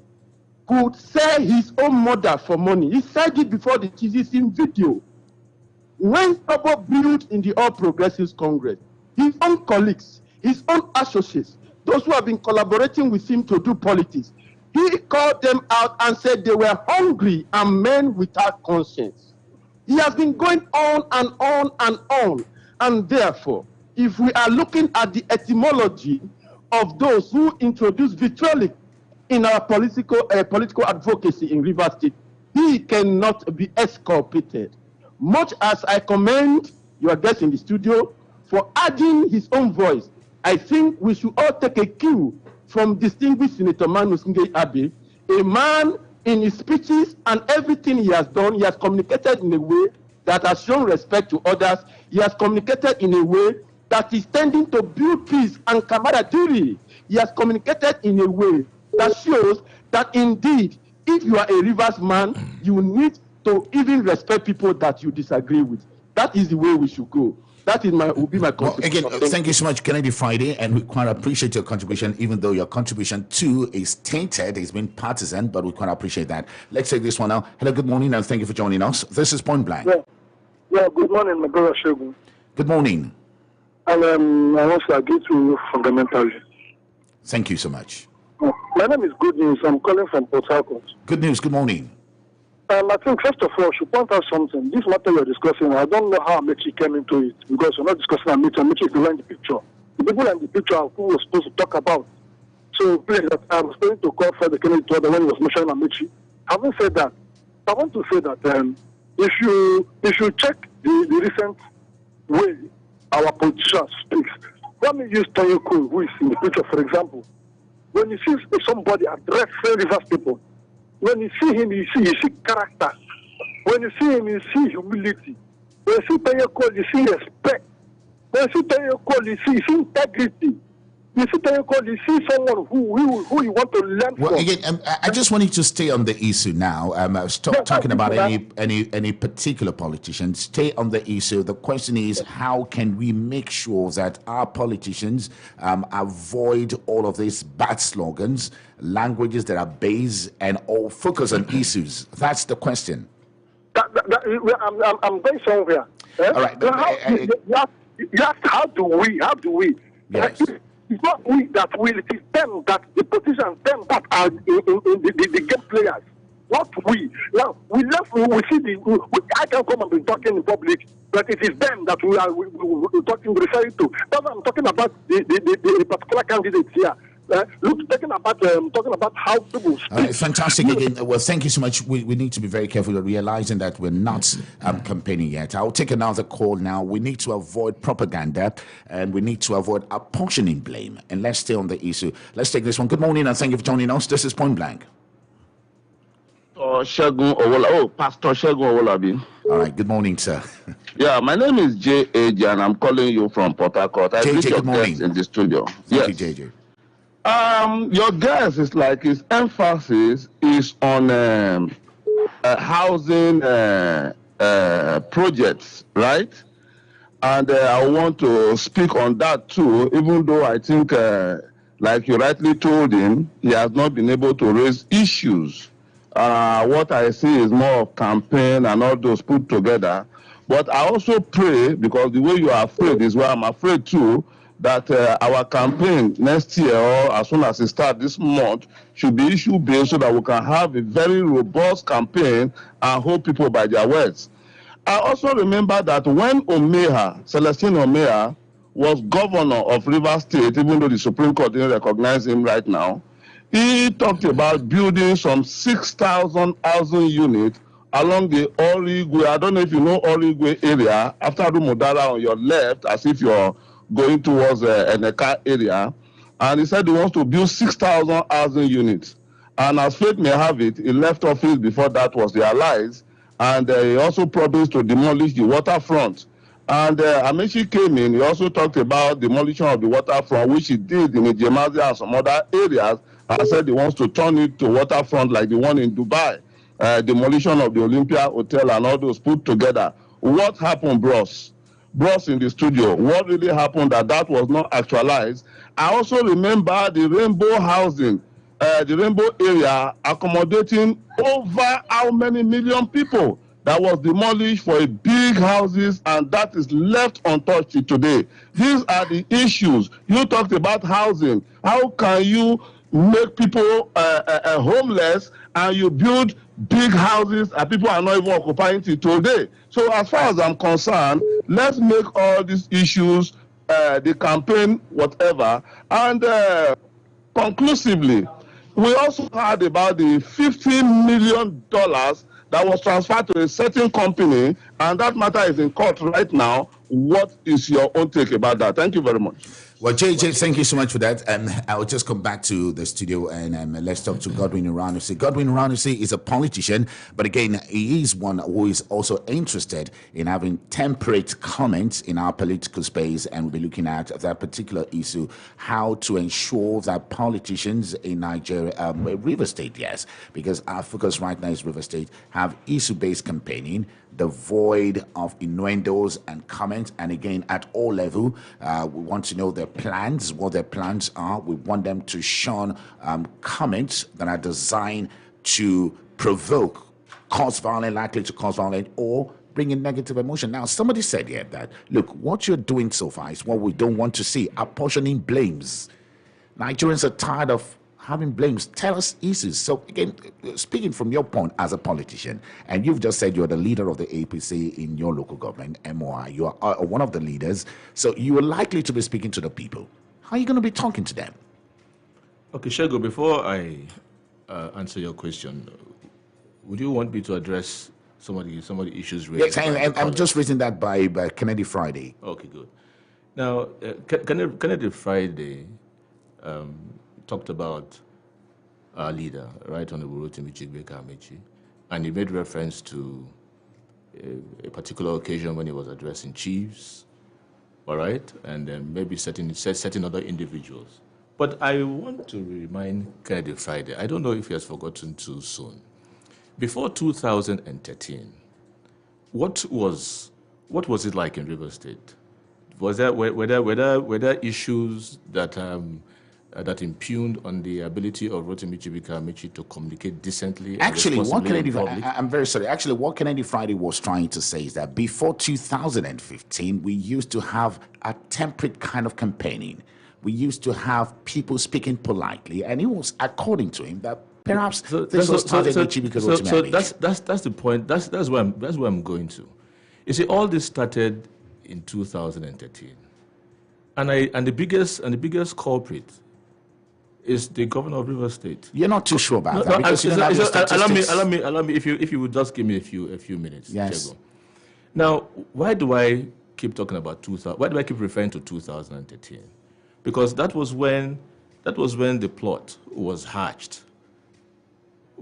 could sell his own mother for money. He said it before the chiefs in video. When trouble brewed in the All Progressives Congress, his own colleagues, his own associates, those who have been collaborating with him to do politics, he called them out and said they were hungry and men without conscience. He has been going on and on and on. And therefore, if we are looking at the etymology of those who introduced vitriolic in our political advocacy in Rivers State, he cannot be exculpated. Much as I commend your guest in the studio for adding his own voice, I think we should all take a cue from distinguished Senator Manu Singh Abe, a man in his speeches and everything he has done, he has communicated in a way that has shown respect to others. He has communicated in a way that is tending to build peace and camaraderie. He has communicated in a way that shows that indeed, if you are a Rivers man, you need to even respect people that you disagree with. That is the way we should go. That is will be my contribution. Well, again, thank you so much, Kennedy Friday, and we quite appreciate your contribution, even though your contribution too is tainted, it's been partisan, but we quite appreciate that. Let's take this one now. Hello, good morning, and thank you for joining us. This is Point Blank. Yeah, good morning, my brother Shegun. Good morning. And I want to agree to you fundamentally. Thank you so much. My name is Good News. I'm calling from Port Harcourt. Good news, good morning. I think, first of all, I should point out something. This matter you're discussing, I don't know how Amechi came into it, because we're not discussing Amechi. Amechi is the one in the picture. The people in the picture are who we're supposed to talk about. So, please, I was going to call Fred Kennedy to when he was mentioning Amechi. Having said that, I want to say that if you check the recent way our politicians speak, let me use Tayoko, who is in the picture, for example. When you see somebody address Rivers people, when you see him, you see character. When you see him, you see humility. When you see Tayoko, you see respect. When you see Tayoko, you see integrity. You see Tayoko, you see someone who you want to learn from. Well, again, I just wanted to stay on the issue now. Stop talking about any particular politician. Stay on the issue. The question is, how can we make sure that our politicians avoid all of these bad slogans, languages that are based, and all focus on issues? That's the question. I'm going somewhere. All right. You ask, how do we? Yes. It's not we that will, it is them that the politicians, them that are in the game players. Not we. Now, we see I can come and be talking in public, but it is them that we're referring to. That's what I'm talking about, the particular candidates here. Talking about how people speak. Fantastic again. Well, thank you so much. We need to be very careful of realizing that we're not campaigning yet. I'll take another call now. We need to avoid propaganda and we need to avoid apportioning blame. And let's stay on the issue. Let's take this one. Good morning and thank you for joining us. This is Point Blank. Shegun Owola. Oh, Pastor Shegun Owolabi. All right. Good morning, sir. Yeah, my name is J.A.J. and I'm calling you from Port Harcourt. I greet your guest in the studio. Thank you, J.J. Your guest is like his emphasis is on housing projects, right? And I want to speak on that too, even though I think, like you rightly told him, he has not been able to raise issues. What I see is more of campaign and all those put together. But I also pray, because the way you are afraid is why I'm afraid too, that our campaign next year or as soon as it starts this month should be issue-based so that we can have a very robust campaign and hold people by their words. I also remember that when Celestine Omeha, was governor of Rivers State, even though the Supreme Court didn't recognize him right now, he talked about building some 6,000 housing units along the Origwe. I don't know if you know Origwe area, after Rumodara on your left, as if you're going towards Eneka area. And he said he wants to build 6,000 housing units. And as fate may have it, he left office before that was realized. And he also promised to demolish the waterfront. And Amaechi came in, he also talked about demolition of the waterfront, which he did in Ijemazi and some other areas, and said he wants to turn it to waterfront like the one in Dubai. Demolition of the Olympia Hotel and all those put together. What happened, bros? Bros in the studio, what really happened that was not actualized? I also remember the Rainbow housing, the Rainbow area accommodating over how many million people that was demolished for a big houses, and that is left untouched today. These are the issues. You talked about housing. How can you make people homeless and you build big houses and people are not even occupying it today? So as far as I'm concerned, let's make all these issues, the campaign, whatever, and conclusively, we also heard about the $50 million that was transferred to a certain company, and that matter is in court right now. What is your own take about that? Thank you very much. Well, JJ, thank you so much for that. I will just come back to the studio and let's talk to Godwin Iranusi. Godwin Iranusi is a politician, but again, he is one who is also interested in having temperate comments in our political space, and we'll be looking at that particular issue, how to ensure that politicians in Nigeria, River State, yes, because our focus right now is River State, have issue-based campaigning, devoid of innuendos and comments. And again, at all level, we want to know their plans, what their plans are. We want them to shun comments that are designed to provoke, cause violence, likely to cause violence, or bring in negative emotion. Now, somebody said here that, look, what you're doing so far is what we don't want to see, apportioning blames. Nigerians are tired of having blames. Tell us issues. So again, speaking from your point as a politician, and you've just said you're the leader of the APC in your local government, MOI, you are one of the leaders, so you are likely to be speaking to the people. How are you going to be talking to them? Okay, Shego, before I answer your question, would you want me to address some of the issues raised? Yes, I'm just raising that by Kennedy Friday. Okay, good. Now, Kennedy Friday talked about our leader, Right Honorable Rotimi Amechi, and he made reference to a particular occasion when he was addressing chiefs, all right, and then maybe certain other individuals. But I want to remind Kennedy Friday, I don't know if he has forgotten too soon. Before 2013, what was it like in River State? Were there issues that that impugned on the ability of Rotimi Amechi to communicate decently? Actually, I'm very sorry. Actually, what Kennedy Friday was trying to say is that before 2015, we used to have a temperate kind of campaigning. We used to have people speaking politely, and it was, according to him, that perhaps this was started with Chibike Rotimi. So that's the point. That's where I'm going to. You see, all this started in 2013, and the biggest culprit is the governor of River State. You're not too sure about that because you don't have the statistics. Allow me. If you would just give me a few minutes. Yes. Diego. Now, why do I keep talking about 2000? Why do I keep referring to 2013? Because that was when the plot was hatched.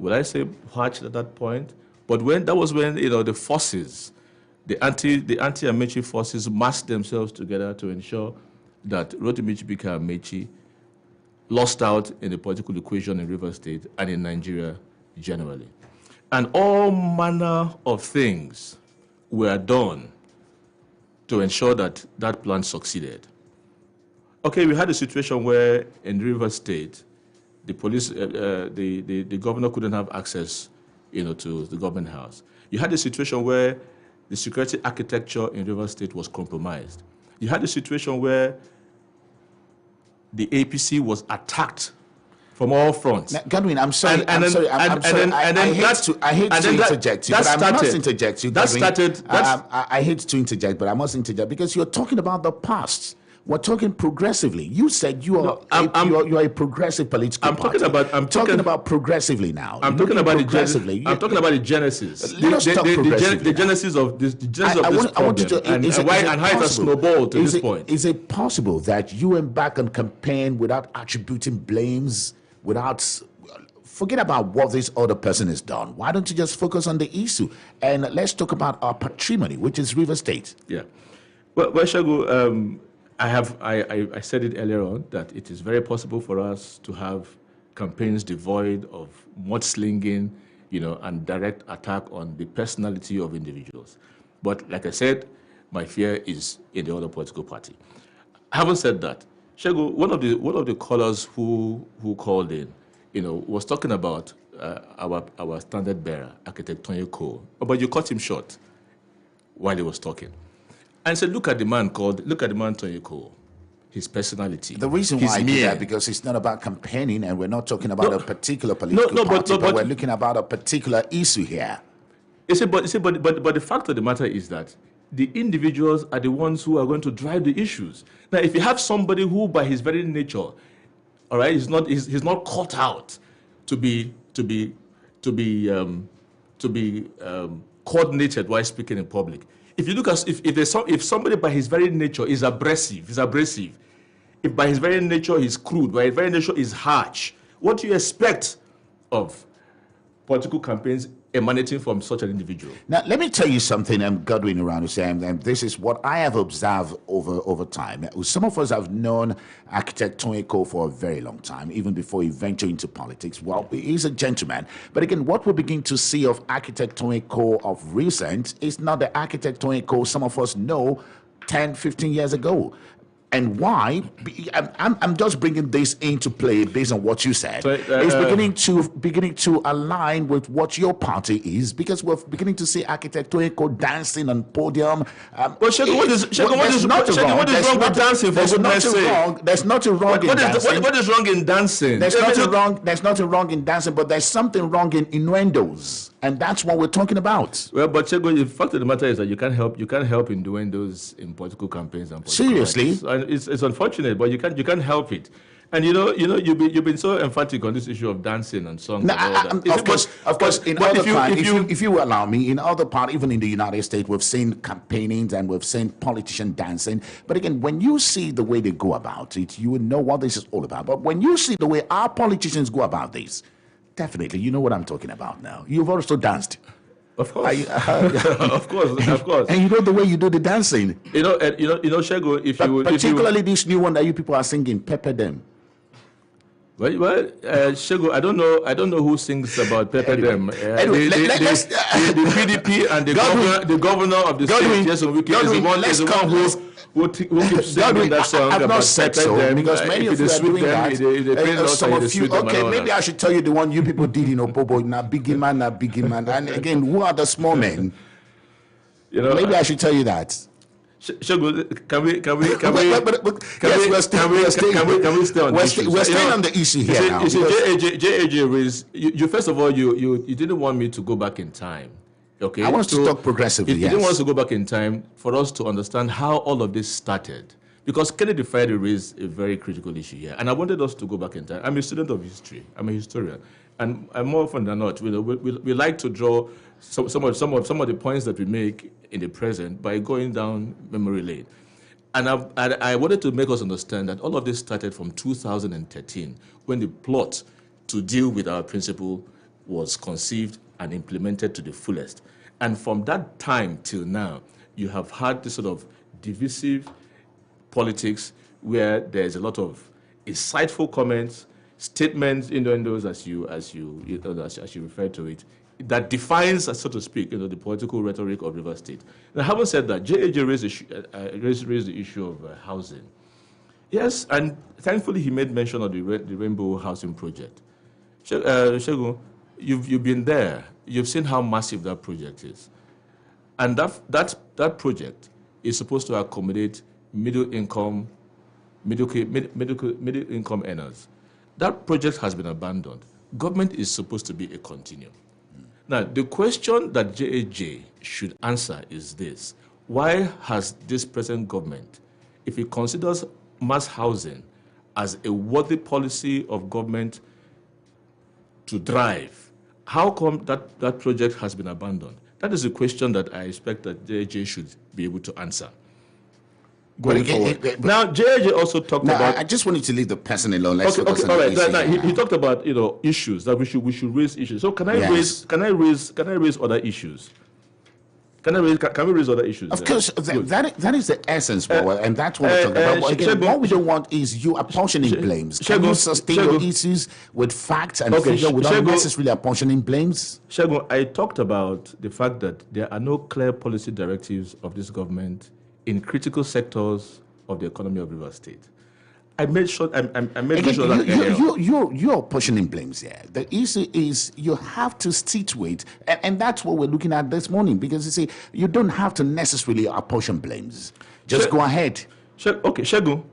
would I say hatched at that point? But that was when the forces, the anti-Amechi forces massed themselves together to ensure that Rotimi Chibuike lost out in the political equation in Rivers State and in Nigeria generally. And all manner of things were done to ensure that that plan succeeded. Okay, we had a situation where in Rivers State, the police, the governor couldn't have access, to the government house. You had a situation where the security architecture in Rivers State was compromised. You had a situation where the APC was attacked from all fronts. Now, Godwin, I'm sorry. I hate to interject you, but I must interject you. I hate to interject, but I must interject because you're talking about the past. We're talking progressively. You said you are a progressive political party. I'm talking about progressively now. I'm talking about progressively. I'm talking about the genesis. The genesis of this problem and how it has snowballed to this point. Is it possible that you embark on campaign without attributing blames, forget about what this other person has done? Why don't you just focus on the issue? And let's talk about our patrimony, which is River State. Yeah. Well Shagu, I said it earlier on that it is very possible for us to have campaigns devoid of mudslinging, and direct attack on the personality of individuals. But like I said, my fear is in the other political party. Having said that, Shagu, one of the callers who called in, was talking about our standard bearer, architect Tony Cole, but you cut him short while he was talking. And said, look at the man Tony Cole, his personality. The reason why I do that, because it's not about campaigning, and we're not talking about a particular political party, but we're looking about a particular issue here. But the fact of the matter is that the individuals are the ones who are going to drive the issues. Now, if you have somebody who, by his very nature, all right, he's not caught out to be coordinated while speaking in public. If you look at if somebody by his very nature is abrasive, if by his very nature he's crude, by his very nature is harsh, what do you expect of political campaigns emanating from such an individual? Now, let me tell you something, Godwin Oranuse, and this is what I have observed over time. Some of us have known architect Tony Cole for a very long time, even before he ventured into politics. Well, he's a gentleman. But again, what we begin to see of architect Tony Cole of recent is not the architect Tony Cole some of us know 10, 15 years ago. And why? I'm just bringing this into play based on what you said. It's beginning to align with what your party is, because we're beginning to see architect Tony Cole dancing on podium. What is wrong with dancing? There's nothing wrong in dancing. What is wrong in dancing? There's nothing wrong in dancing, but there's something wrong in innuendos. And that's what we're talking about. Well, but Chego, the fact of the matter is that you can't help in doing those in political campaigns and political seriously. And it's unfortunate, but you can't help it. And you've been so emphatic on this issue of dancing and songs. No, and all that. Of course. In other parts, if you allow me, in other parts, even in the United States, we've seen campaignings and we've seen politicians dancing. But again, when you see the way they go about it, you will know what this is all about. But when you see the way our politicians go about this, definitely, you know what I'm talking about now. You've also danced. Of course. Of course. And you know the way you do the dancing. Shego, particularly this new one that you people are singing, Pepper Them. Well, Shego, I don't know who sings about Pepper Them. Anyway, the PDP and the governor of the state, Jason Wike, is the one who keeps singing that song. I've not said so, because many of you are doing that. Some of you, okay, maybe I should tell you the one you people did in Opobo, na biggie man. And again, who are the small men? Maybe I should tell you that. Shego, can we stay on the issue? We're staying on the issue here now. You see, J.A.J. Rees, you first of all, you didn't want me to go back in time. Okay. I want to talk progressively. You didn't want us to go back in time for us to understand how all of this started, because Kennedy Friday raised a very critical issue here, and I wanted us to go back in time. I'm a student of history. I'm a historian, and more often than not, we like to draw some of the points that we make in the present by going down memory lane. And I wanted to make us understand that all of this started from 2013, when the plot to deal with our principal was conceived and implemented to the fullest. And from that time till now, you have had this sort of divisive politics where there's a lot of insightful comments, statements, innuendos, as you refer to it, that defines, so to speak, the political rhetoric of Rivers State. Now, having said that, JAJ raised the issue of housing. Yes, and thankfully he made mention of the Rainbow Housing Project. Shegun, you've been there. You've seen how massive that project is. And that project is supposed to accommodate middle income earners. That project has been abandoned. Government is supposed to be a continuum. Now, the question that JAJ should answer is this: why has this present government, if it considers mass housing as a worthy policy of government to drive, how come that project has been abandoned? That is a question that I expect that JAJ should be able to answer. Going forward. Now, JAJ also talked about. I just wanted to leave the person alone. Let's all right. He talked about issues that we should raise issues. So can I raise other issues? Can we raise other issues? Of course, that is the essence, and that's what we're talking about. Again, what we don't want is you apportioning blames. Can you sustain your issues with facts and figure without necessarily apportioning blames? Shegun, I talked about the fact that there are no clear policy directives of this government in critical sectors of the economy of Rivers State. I made sure that you're apportioning blames here. The issue is you have to situate, and that's what we're looking at this morning, because you see, you don't have to necessarily apportion blames. Just go ahead. Okay, Shegun,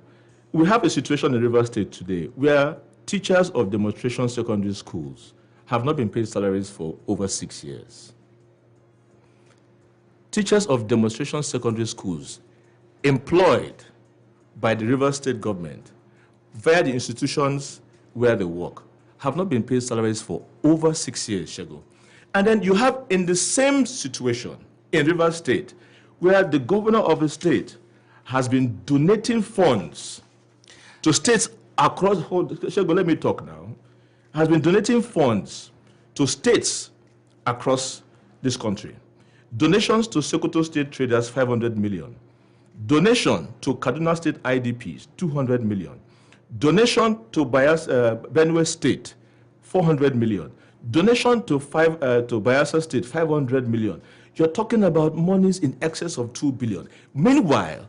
we have a situation in Rivers State today where teachers of demonstration secondary schools have not been paid salaries for over 6 years. Teachers of demonstration secondary schools employed by the Rivers State government via the institutions where they work have not been paid salaries for over 6 years, Shegun. And then you have in the same situation in Rivers State where the governor of the state has been donating funds to states across, Shegun, let me talk now, has been donating funds to states across this country. Donations to Sokoto State traders, 500 million. Donation to Kaduna State IDPs, 200 million. Donation to Benue State, 400 million. Donation to Bayelsa State, 500 million. You're talking about monies in excess of 2 billion. Meanwhile,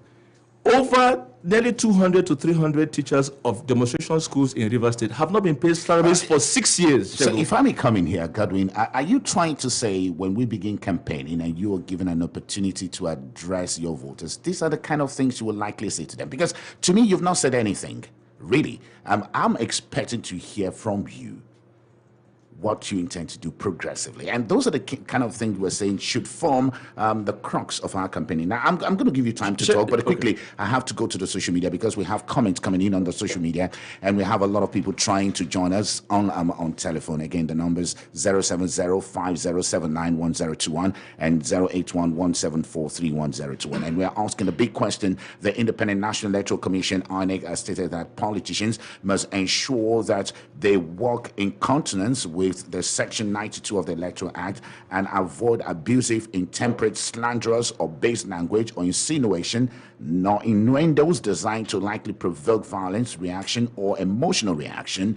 over nearly 200 to 300 teachers of demonstration schools in Rivers State have not been paid salaries for 6 years. So if I may come in here, Godwin, are you trying to say when we begin campaigning and you are given an opportunity to address your voters, these are the kind of things you will likely say to them? Because to me, you've not said anything, really. I'm expecting to hear from you what you intend to do progressively. And those are the kind of things we're saying should form the crux of our campaign. Now, I'm going to give you time to talk, but quickly, I have to go to the social media because we have comments coming in on the social media, and we have a lot of people trying to join us on telephone. Again, the numbers 070-5079-1021 and 081-174-31021. And we're asking the big question. The Independent National Electoral Commission, INEC, has stated that politicians must ensure that they work in consonance with the Section 92 of the Electoral Act and avoid abusive, intemperate, slanderous, or base language or insinuation, nor innuendos designed to likely provoke violence, reaction, or emotional reaction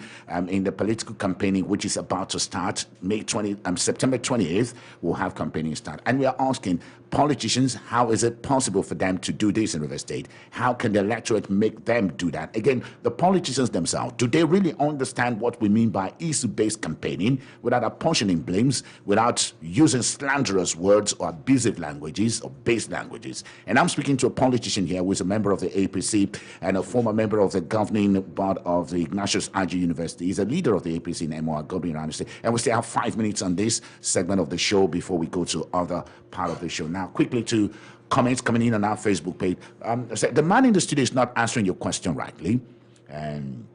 in the political campaigning, which is about to start September 28th. We'll have campaigning start. And we are asking politicians, how is it possible for them to do this in Rivers State? How can the electorate make them do that? Again, the politicians themselves, do they really understand what we mean by issue-based campaigning without apportioning blames, without using slanderous words or abusive languages or base languages? And I'm speaking to a politician here who is a member of the APC and a former member of the governing board of the Ignatius Agi University. He's a leader of the APC in MOR, Godwin Ramsey. And we still have 5 minutes on this segment of the show before we go to other part of the show. Now, quickly to comments coming in on our Facebook page. The man in the studio is not answering your question rightly. And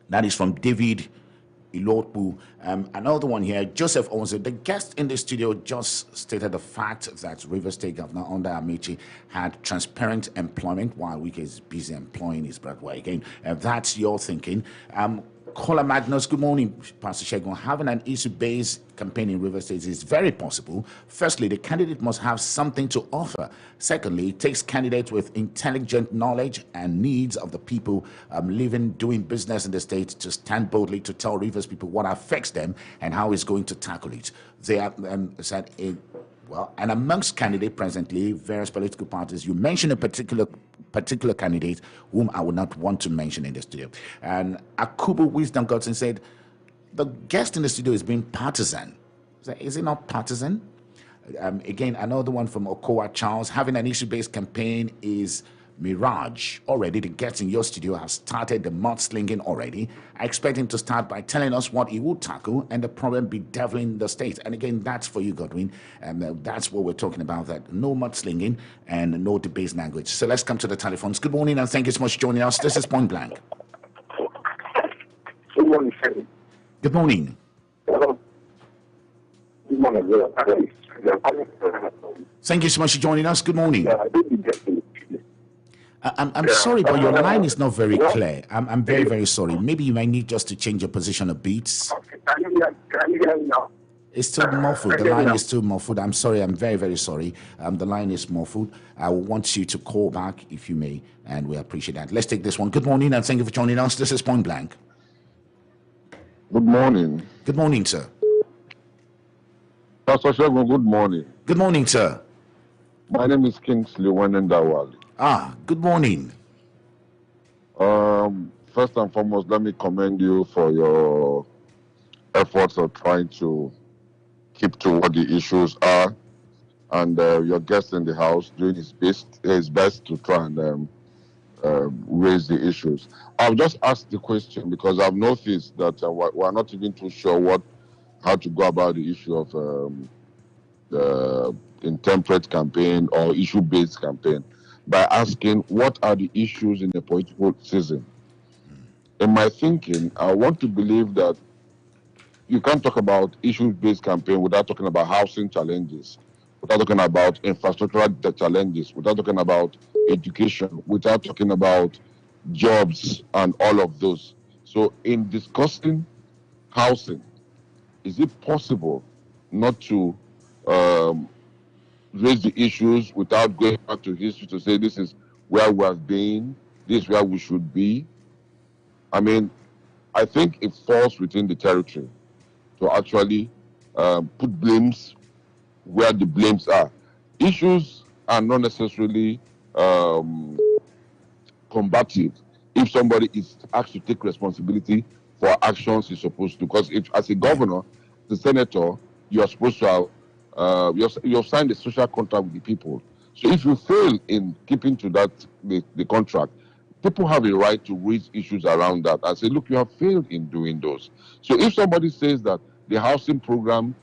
that is from David Ilotpu. Another one here, Joseph Owens. The guest in the studio just stated the fact that Rivers State Governor under Amici had transparent employment while Wike is busy employing his brother. Again, that's your thinking. Kola Magnus, good morning, Pastor Shegun. Having an issue-based campaign in River State is very possible. Firstly, the candidate must have something to offer. Secondly, it takes candidates with intelligent knowledge and needs of the people living, doing business in the state to stand boldly to tell Rivers people what affects them and how it's going to tackle it. They have said well, and amongst candidates presently, various political parties, you mentioned a particular candidate whom I would not want to mention in the studio. And Akubu Wisdom Godson said, the guest in the studio is being partisan. Is it not partisan? Again, another one from Okowa Charles, having an issue-based campaign is Mirage. Already, the guest in your studio has started the mudslinging already. I expect him to start by telling us what he will tackle and the problem bedeviling the state. And again, that's for you, Godwin. And that's what we're talking about, that no mudslinging and no debased language. So let's come to the telephones. Good morning and thank you so much for joining us. This is Point Blank. Good morning. Good morning. Hello. Good morning. Thank you so much for joining us. Good morning. I'm sorry, but your line is not very clear. I'm very, very sorry. Maybe you might need just to change your position a bit. Can you hear me now? It's still muffled. The line is still muffled. I'm sorry. I'm very, very sorry. The line is muffled. I want you to call back if you may, and we appreciate that. Let's take this one. Good morning, and thank you for joining us. This is Point Blank. Good morning. Good morning, sir. Pastor Shegun, good morning. Good morning, sir. My name is Kingsley Wanendawali. Good morning. First and foremost, let me commend you for your efforts of trying to keep to what the issues are, and your guest in the house doing his best to try and raise the issues. I'll just ask the question because I've noticed that we're not even too sure how to go about the issue of the intemperate campaign or issue-based campaign by asking what are the issues in the political season. In my thinking, I want to believe that you can't talk about issue-based campaign without talking about housing challenges, without talking about infrastructural challenges, without talking about education, without talking about jobs and all of those. So in discussing housing, is it possible not to raise the issues without going back to history to say this is where we have been, this is where we should be? I mean, I think it falls within the territory to actually put blames where the blames are. Issues are not necessarily combative if somebody is asked to take responsibility for actions he's supposed to. Because if, as a governor, the senator, you are supposed to have you have signed a social contract with the people. So if you fail in keeping to that the contract, people have a right to raise issues around that and say, look, you have failed in doing those. So if somebody says that the housing program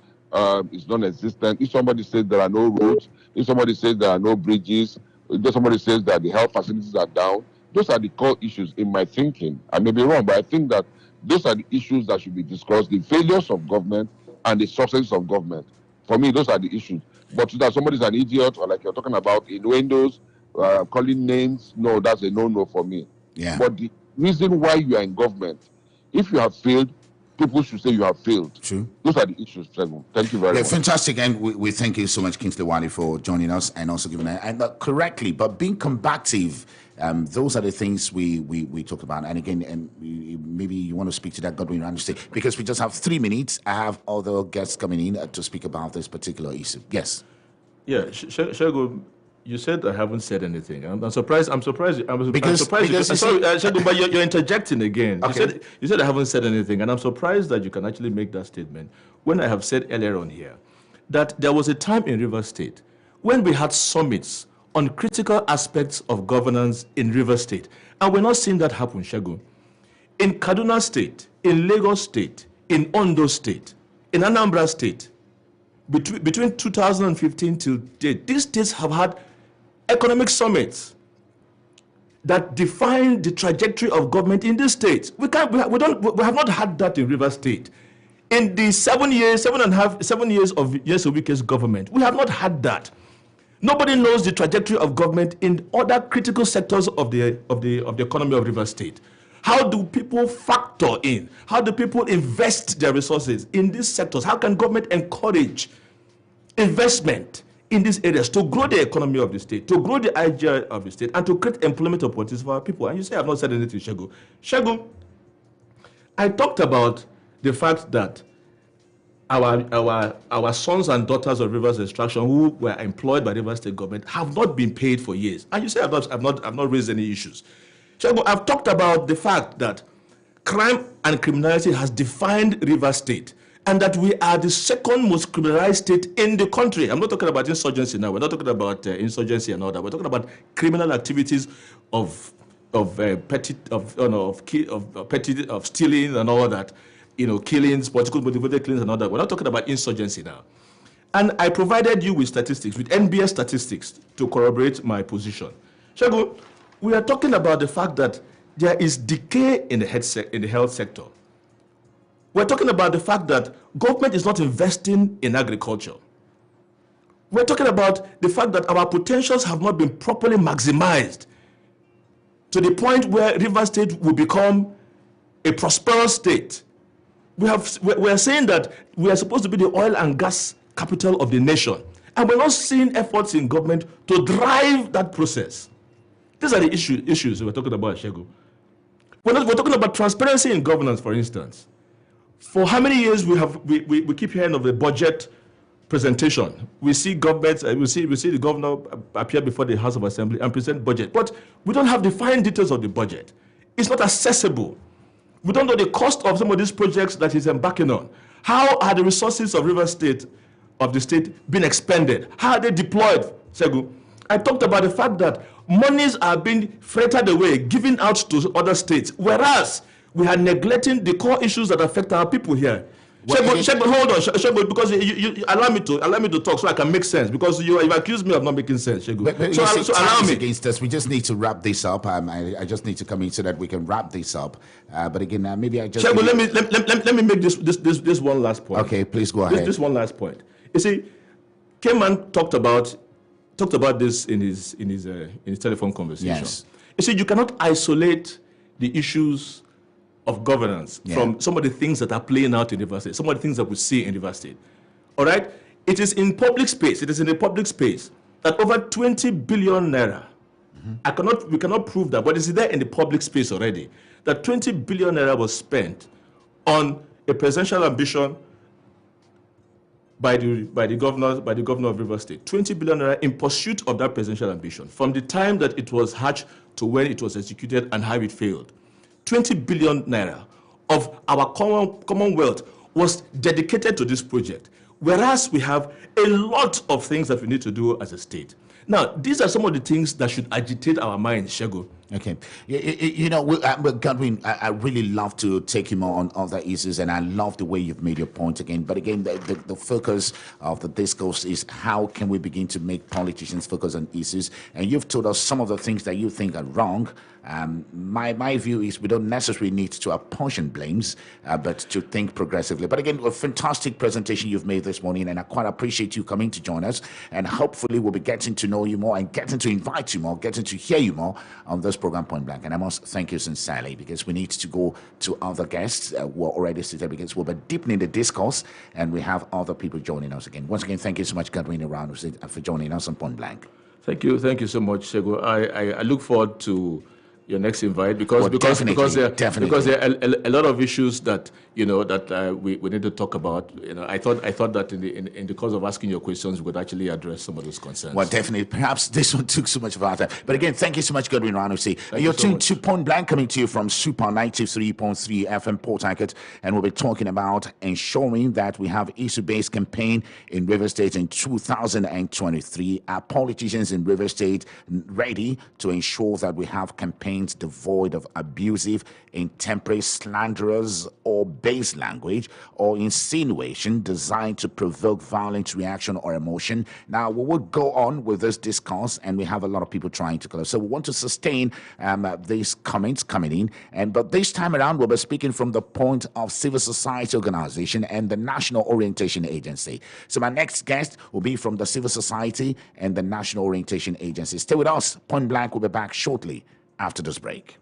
is non-existent, if somebody says there are no roads, if somebody says there are no bridges, if somebody says that the health facilities are down, those are the core issues in my thinking. I may be wrong, but I think that those are the issues that should be discussed, the failures of government and the successes of government. For me, those are the issues. But that somebody's an idiot, or like you're talking about innuendos, calling names, no, that's a no-no for me. Yeah. But the reason why you are in government, if you have failed, people should say you have failed. True. Those are the issues, Trevor. Thank you very much. Fantastic. And we thank you so much, Kingsley Wali, for joining us and also giving that. And correctly, but being combative, those are the things we talk about. And again, maybe you want to speak to that, Godwin, understand, because we just have 3 minutes. I have other guests coming in to speak about this particular issue. Yes. Yeah, Shegun, you said I haven't said anything. I'm surprised. I'm surprised. Because sorry, Shegun, but you're interjecting again. Okay. You said I haven't said anything, and I'm surprised that you can actually make that statement when I have said earlier on here that there was a time in River State when we had summits on critical aspects of governance in River State, and we're not seeing that happen, Shegun. In Kaduna State, in Lagos State, in Ondo State, in Anambra State, between 2015 till date, these states have had economic summits that define the trajectory of government in these states. We have not had that in River State. In the 7 years of Wike's government, we have not had that. Nobody knows the trajectory of government in other critical sectors of the economy of River State. How do people factor in? How do people invest their resources in these sectors? How can government encourage investment in these areas to grow the economy of the state, to grow the IGR of the state, and to create employment opportunities for our people? And you say I've not said anything, Shegu. Shegu, I talked about the fact that our sons and daughters of Rivers Extraction who were employed by the Rivers State government have not been paid for years. And you say I've not raised any issues. Shegu, I've talked about the fact that crime and criminality has defined Rivers State, and that we are the second most criminalized state in the country. I'm not talking about insurgency now. We're not talking about insurgency and all that. We're talking about criminal activities of stealing and all that, killings, political motivated killings and all that. We're not talking about insurgency now. And I provided you with statistics, with NBS statistics, to corroborate my position. Shegu, we are talking about the fact that there is decay in the health sector. We're talking about the fact that government is not investing in agriculture. We're talking about the fact that our potentials have not been properly maximized to the point where Rivers State will become a prosperous state. We're saying that we are supposed to be the oil and gas capital of the nation, and we're not seeing efforts in government to drive that process. These are the issues we're talking about, Shegu. We're talking about transparency in governance, for instance. For how many years we keep hearing of the budget presentation? We see governments, we see the governor appear before the House of Assembly and present budget, but we don't have the fine details of the budget. It's not accessible. We don't know the cost of some of these projects that he's embarking on. How are the resources of Rivers State, of the state, being expended? How are they deployed, Shegu? I talked about the fact that monies are being freighted away, given out to other states, whereas we are neglecting the core issues that affect our people here. Shegu, hold on, Shegu, because you allow me to talk so I can make sense, because you've accused me of not making sense, Shegu. So allow me. Against us, we just need to wrap this up. I just need to come in so that we can wrap this up. But again, maybe I just. Shegu, let me make this one last point. Okay, please go ahead. This one last point. You see, Cayman talked about this in his telephone conversation. Yes. You see, you cannot isolate the issues of governance from some of the things that are playing out in Rivers State, some of the things that we see in Rivers State. All right? It is in public space, that over 20 billion naira, we cannot prove that, but it's there in the public space already, that 20 billion naira was spent on a presidential ambition by the governor of Rivers State. 20 billion naira in pursuit of that presidential ambition, from the time that it was hatched to when it was executed and how it failed. 20 billion naira of our commonwealth was dedicated to this project, whereas we have a lot of things that we need to do as a state. Now, these are some of the things that should agitate our minds, Shegu. Okay. Godwin, I really love to take him on other issues, and I love the way you've made your point again. But again, the focus of the discourse is how can we begin to make politicians focus on issues? And you've told us some of the things that you think are wrong. My view is we don't necessarily need to apportion blames, but to think progressively. But again, a fantastic presentation you've made this morning, and I quite appreciate you coming to join us. And hopefully we'll be getting to know you more and getting to invite you more, getting to hear you more on this program Point Blank. And I must thank you sincerely, because we need to go to other guests who are already seated, because we'll be deepening the discourse and we have other people joining us again. Once again, thank you so much, Godwin Iranu, for joining us on Point Blank. Thank you so much, Shegu. I look forward to your next invite, because there are a lot of issues that we need to talk about. I thought that in the course of asking your questions, we would actually address some of those concerns. Well, definitely. Perhaps this one took so much of our time. But again, thank you so much, Godwin Ranusi. You're tuned to Point Blank, coming to you from Super 93.3 FM Port Harcourt, and we'll be talking about ensuring that we have issue-based campaign in Rivers State in 2023. Are politicians in Rivers State ready to ensure that we have campaigns devoid of abusive, intemperate, slanderous, or base language or insinuation designed to provoke violent reaction or emotion? Now, we will go on with this discourse, and we have a lot of people trying to call us. So we want to sustain these comments coming in. But this time around, we'll be speaking from the point of civil society organization and the National Orientation Agency. So my next guest will be from the civil society and the National Orientation Agency. Stay with us. Point Blank will be back shortly after this break.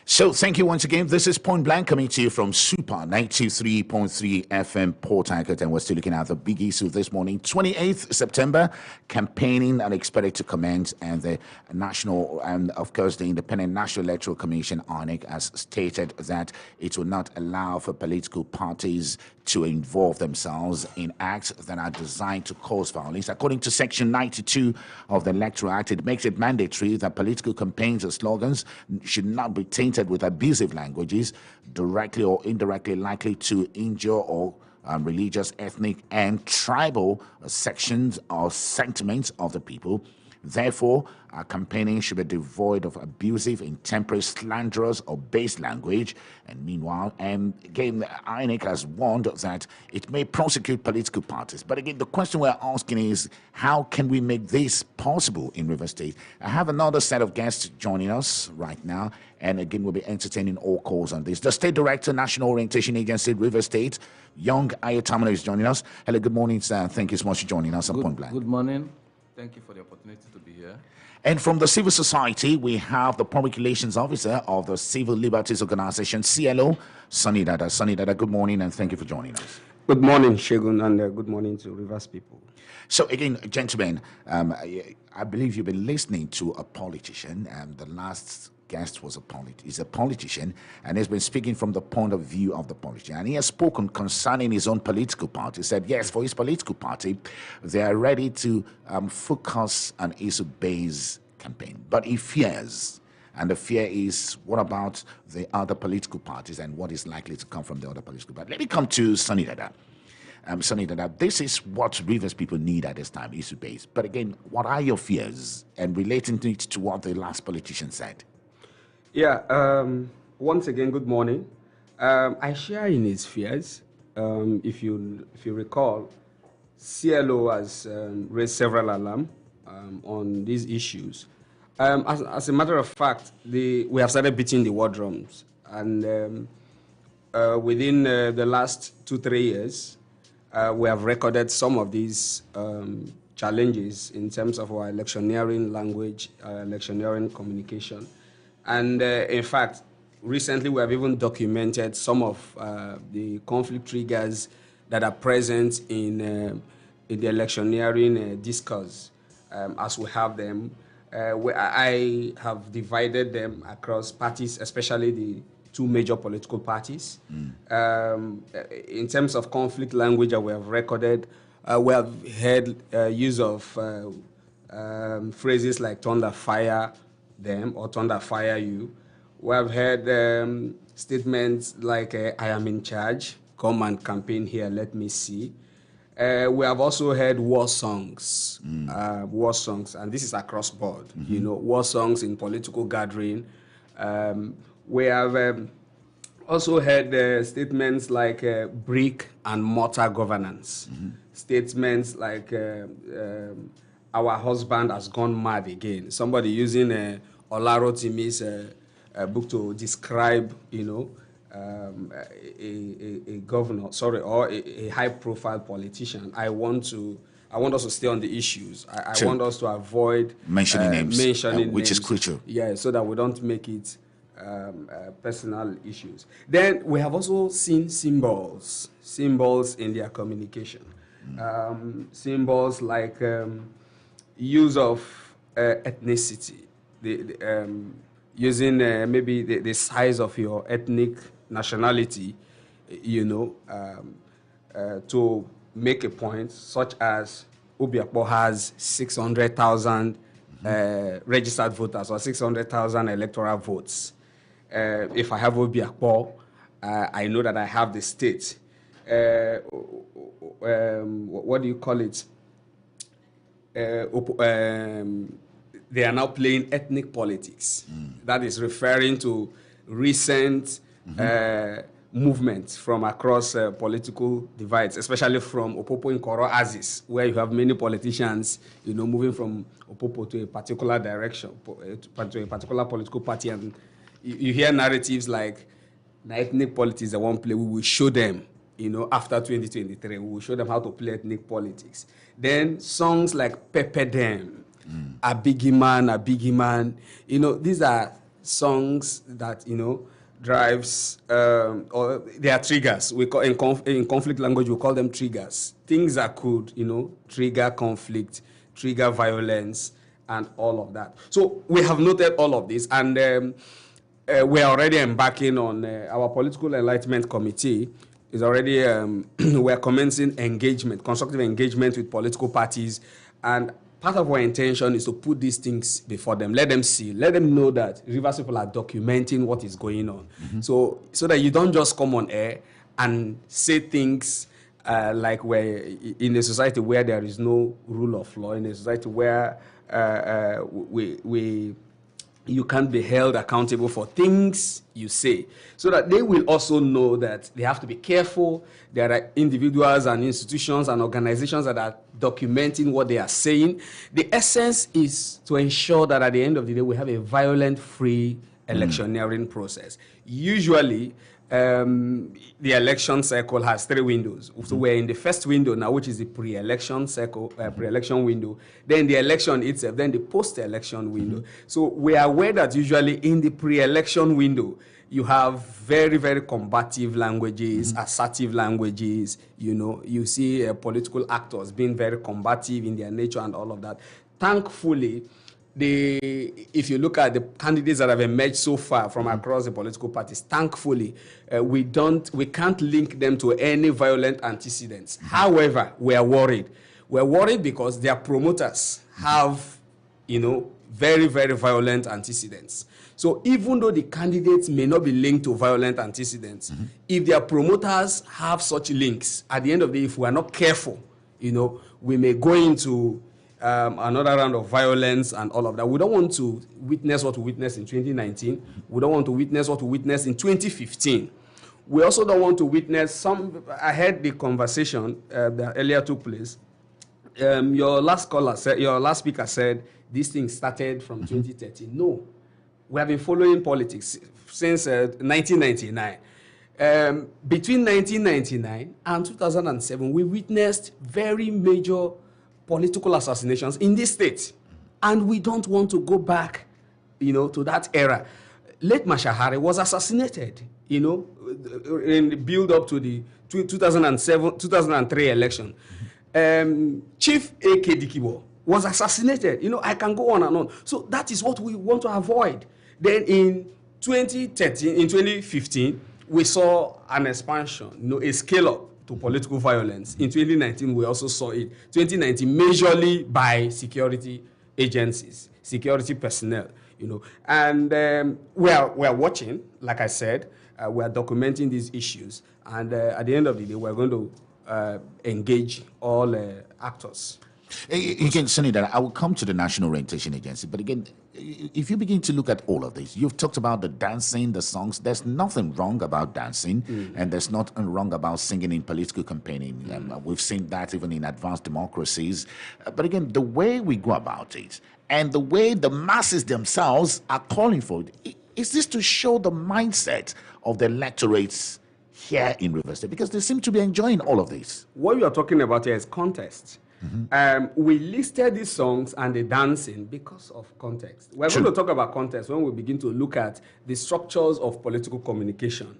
So thank you once again. This is Point Blank coming to you from Super 93.3 FM Port Harcourt, and we're still looking at the big issue this morning, 28th September. Campaigning are expected to commence, and the national and of course the Independent National Electoral Commission (INEC) has stated that it will not allow for political parties to involve themselves in acts that are designed to cause violence. According to Section 92 of the Electoral Act, it makes it mandatory that political campaigns or slogans should not be tainted with abusive languages, directly or indirectly likely to injure or religious, ethnic, and tribal sections or sentiments of the people. Therefore, campaigning should be devoid of abusive, intemperate, slanderous, or base language. And meanwhile, and again, INEC has warned that it may prosecute political parties. But again, the question we're asking is, how can we make this possible in Rivers State? I have another set of guests joining us right now, and again, we'll be entertaining all calls on this. The State Director, National Orientation Agency, Rivers State, Young Ayotamino, is joining us. Hello, good morning, sir. Thank you so much for joining us on Point Blank. Good morning. Thank you for the opportunity to be here. And from the civil society, we have the Public Relations Officer of the Civil Liberties Organization, CLO, Sunny Dada. Sunny Dada, good morning, and thank you for joining us. Good morning, Shegun, and good morning to Rivers people. So again, gentlemen, I believe you've been listening to a politician, and the last guest was is a politician, and he's been speaking from the point of view of the politician. And he has spoken concerning his own political party. He said, yes, for his political party, they are ready to focus on issue-based campaign. But he fears, and the fear is, what about the other political parties and what is likely to come from the other political parties? Let me come to Sunny Dada. Sunny Dada, this is what Rivers people need at this time, issue-based. But again, what are your fears, and relating it to what the last politician said? Yeah, once again, good morning. I share in his fears. If you recall, CLO has raised several alarms on these issues. As a matter of fact, we have started beating the war drums. And within the last 2-3 years, we have recorded some of these challenges in terms of our electioneering language, electioneering communication. And in fact, recently we have even documented some of the conflict triggers that are present in the electioneering discourse as we have them. I have divided them across parties, especially the two major political parties. In terms of conflict language that we have recorded, we have heard use of phrases like thunder fire them or thunder fire you. We have heard statements like I am in charge, come and campaign here, let me see. We have also heard war songs, and this is across board, you know, war songs in political gathering. We have also heard statements like brick and mortar governance, statements like our husband has gone mad again. Somebody using Olaro Timi's book to describe, you know, a governor, or a high-profile politician. I want us to stay on the issues. I want us to avoid mentioning names, which is crucial. Yeah, so that we don't make it personal issues. Then we have also seen symbols in their communication. Symbols like use of ethnicity, using maybe the size of your ethnic nationality, you know, to make a point, such as Obiakpo has 600,000 registered voters or 600,000 electoral votes. If I have Obiakpo, I know that I have the state. What do you call it? They are now playing ethnic politics. That is referring to recent movements from across political divides, especially from Opopo in Koro Aziz, where you have many politicians, you know, moving from Opopo to a particular direction, to a particular political party, and you hear narratives like, ethnic politics they won't play, we will show them, you know, after 2023, we will show them how to play ethnic politics. Then songs like Pepe Dem, A Biggie Man, you know, these are songs that, drives, or they are triggers. We call, in conflict language, we call them triggers. Things that could, trigger conflict, trigger violence, and all of that. So we have noted all of this, and we are already embarking on our Political Enlightenment Committee is already, we are commencing engagement, constructive engagement with political parties, and part of our intention is to put these things before them, let them see, let them know that Rivers people are documenting what is going on. So that you don't just come on air and say things like we're in a society where there is no rule of law, in a society where you can't be held accountable for things you say, so that they will also know that they have to be careful. There are individuals and institutions and organizations that are documenting what they are saying. The essence is to ensure that at the end of the day, we have a violent-free electioneering process. Usually, the election cycle has 3 windows. So we're in the first window now, which is the pre-election cycle, pre-election window, then the election itself, then the post-election window. So we are aware that usually in the pre-election window, you have very, very combative languages, assertive languages. You see political actors being very combative in their nature and all of that. Thankfully, if you look at the candidates that have emerged so far from across the political parties, thankfully, we can't link them to any violent antecedents. However, we are worried. We're worried because their promoters have, very, very violent antecedents. So even though the candidates may not be linked to violent antecedents, if their promoters have such links, at the end of the day, if we are not careful, we may go into another round of violence and all of that. We don't want to witness what we witnessed in 2019. We don't want to witness what we witnessed in 2015. We also don't want to witness I heard the conversation that earlier took place. Your last speaker said this thing started from 2013. No, we have been following politics since 1999. Between 1999 and 2007, we witnessed very major political assassinations in this state, and we don't want to go back, to that era. Late Mashahare was assassinated, in the build-up to the 2003 election. Chief A.K. Dikibo was assassinated. I can go on and on. So that is what we want to avoid. Then in 2015, we saw an expansion, a scale-up to political violence. In 2019, we also saw it. 2019, majorly by security agencies, security personnel, And we are watching, like I said, we are documenting these issues. And at the end of the day, we're going to engage all actors. Again, Senator, I will come to the National Orientation Agency, but again, if you begin to look at all of this, you've talked about the dancing, the songs. There's nothing wrong about dancing, and there's nothing wrong about singing in political campaigning. We've seen that even in advanced democracies. But again, the way we go about it and the way the masses themselves are calling for it, is this to show the mindset of the electorates here in Rivers State? Because they seem to be enjoying all of this. What you are talking about here is context. We listed these songs and the dancing because of context. We're going to talk about context when we begin to look at the structures of political communication,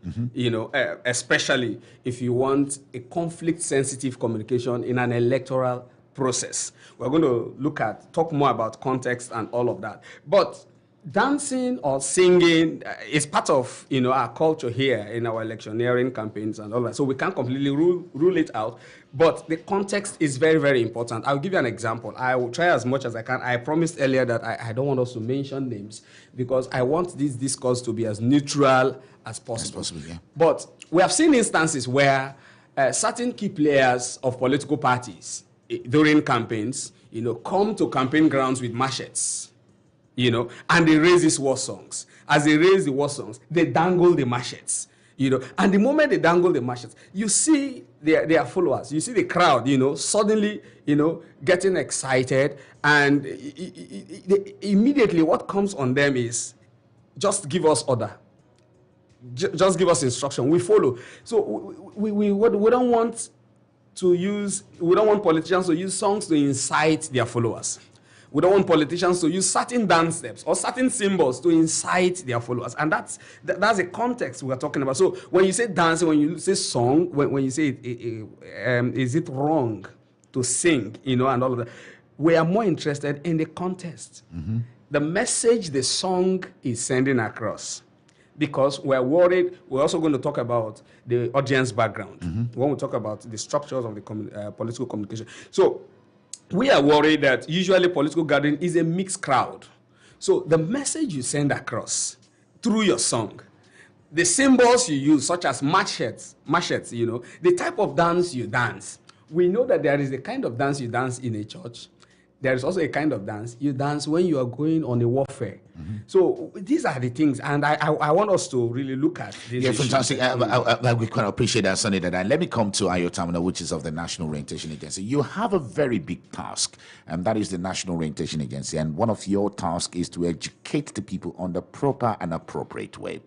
especially if you want a conflict-sensitive communication in an electoral process. We're going to talk more about context and all of that. But dancing or singing is part of our culture here in our electioneering campaigns and all that. So we can't completely rule it out. But the context is very, very important. I'll give you an example. I will try as much as I can. I promised earlier that I don't want us to mention names because I want this discourse to be as neutral as possible. But we have seen instances where certain key players of political parties during campaigns, come to campaign grounds with machetes. And they raise these war songs. As they raise the war songs, they dangle the machetes, And the moment they dangle the machetes, you see their followers, you see the crowd, suddenly, getting excited. And immediately what comes on them is, just give us order. Just give us instruction. We follow. So we don't want politicians to use songs to incite their followers. We don't want politicians to use certain dance steps or certain symbols to incite their followers. And that's the context we're talking about. So when you say dancing, when you say song, when you say, is it wrong to sing, and all of that, we are more interested in the context. Mm-hmm. The message the song is sending across. Because we're worried, we're also going to talk about the audience background when we talk about the structures of the political communication. So we are worried that usually political gathering is a mixed crowd. So the message you send across through your song, the symbols you use, such as machetes, the type of dance you dance. We know that there is a kind of dance you dance in a church. There is also a kind of dance you dance when you are going on a warfare. Mm-hmm. So these are the things, and I want us to really look at this. Yeah, fantastic. We quite appreciate that, Sonny. And let me come to Ayo Tamina, which is of the National Orientation Agency. You have a very big task, and that is the National Orientation Agency. And one of your tasks is to educate the people on the proper and appropriate way.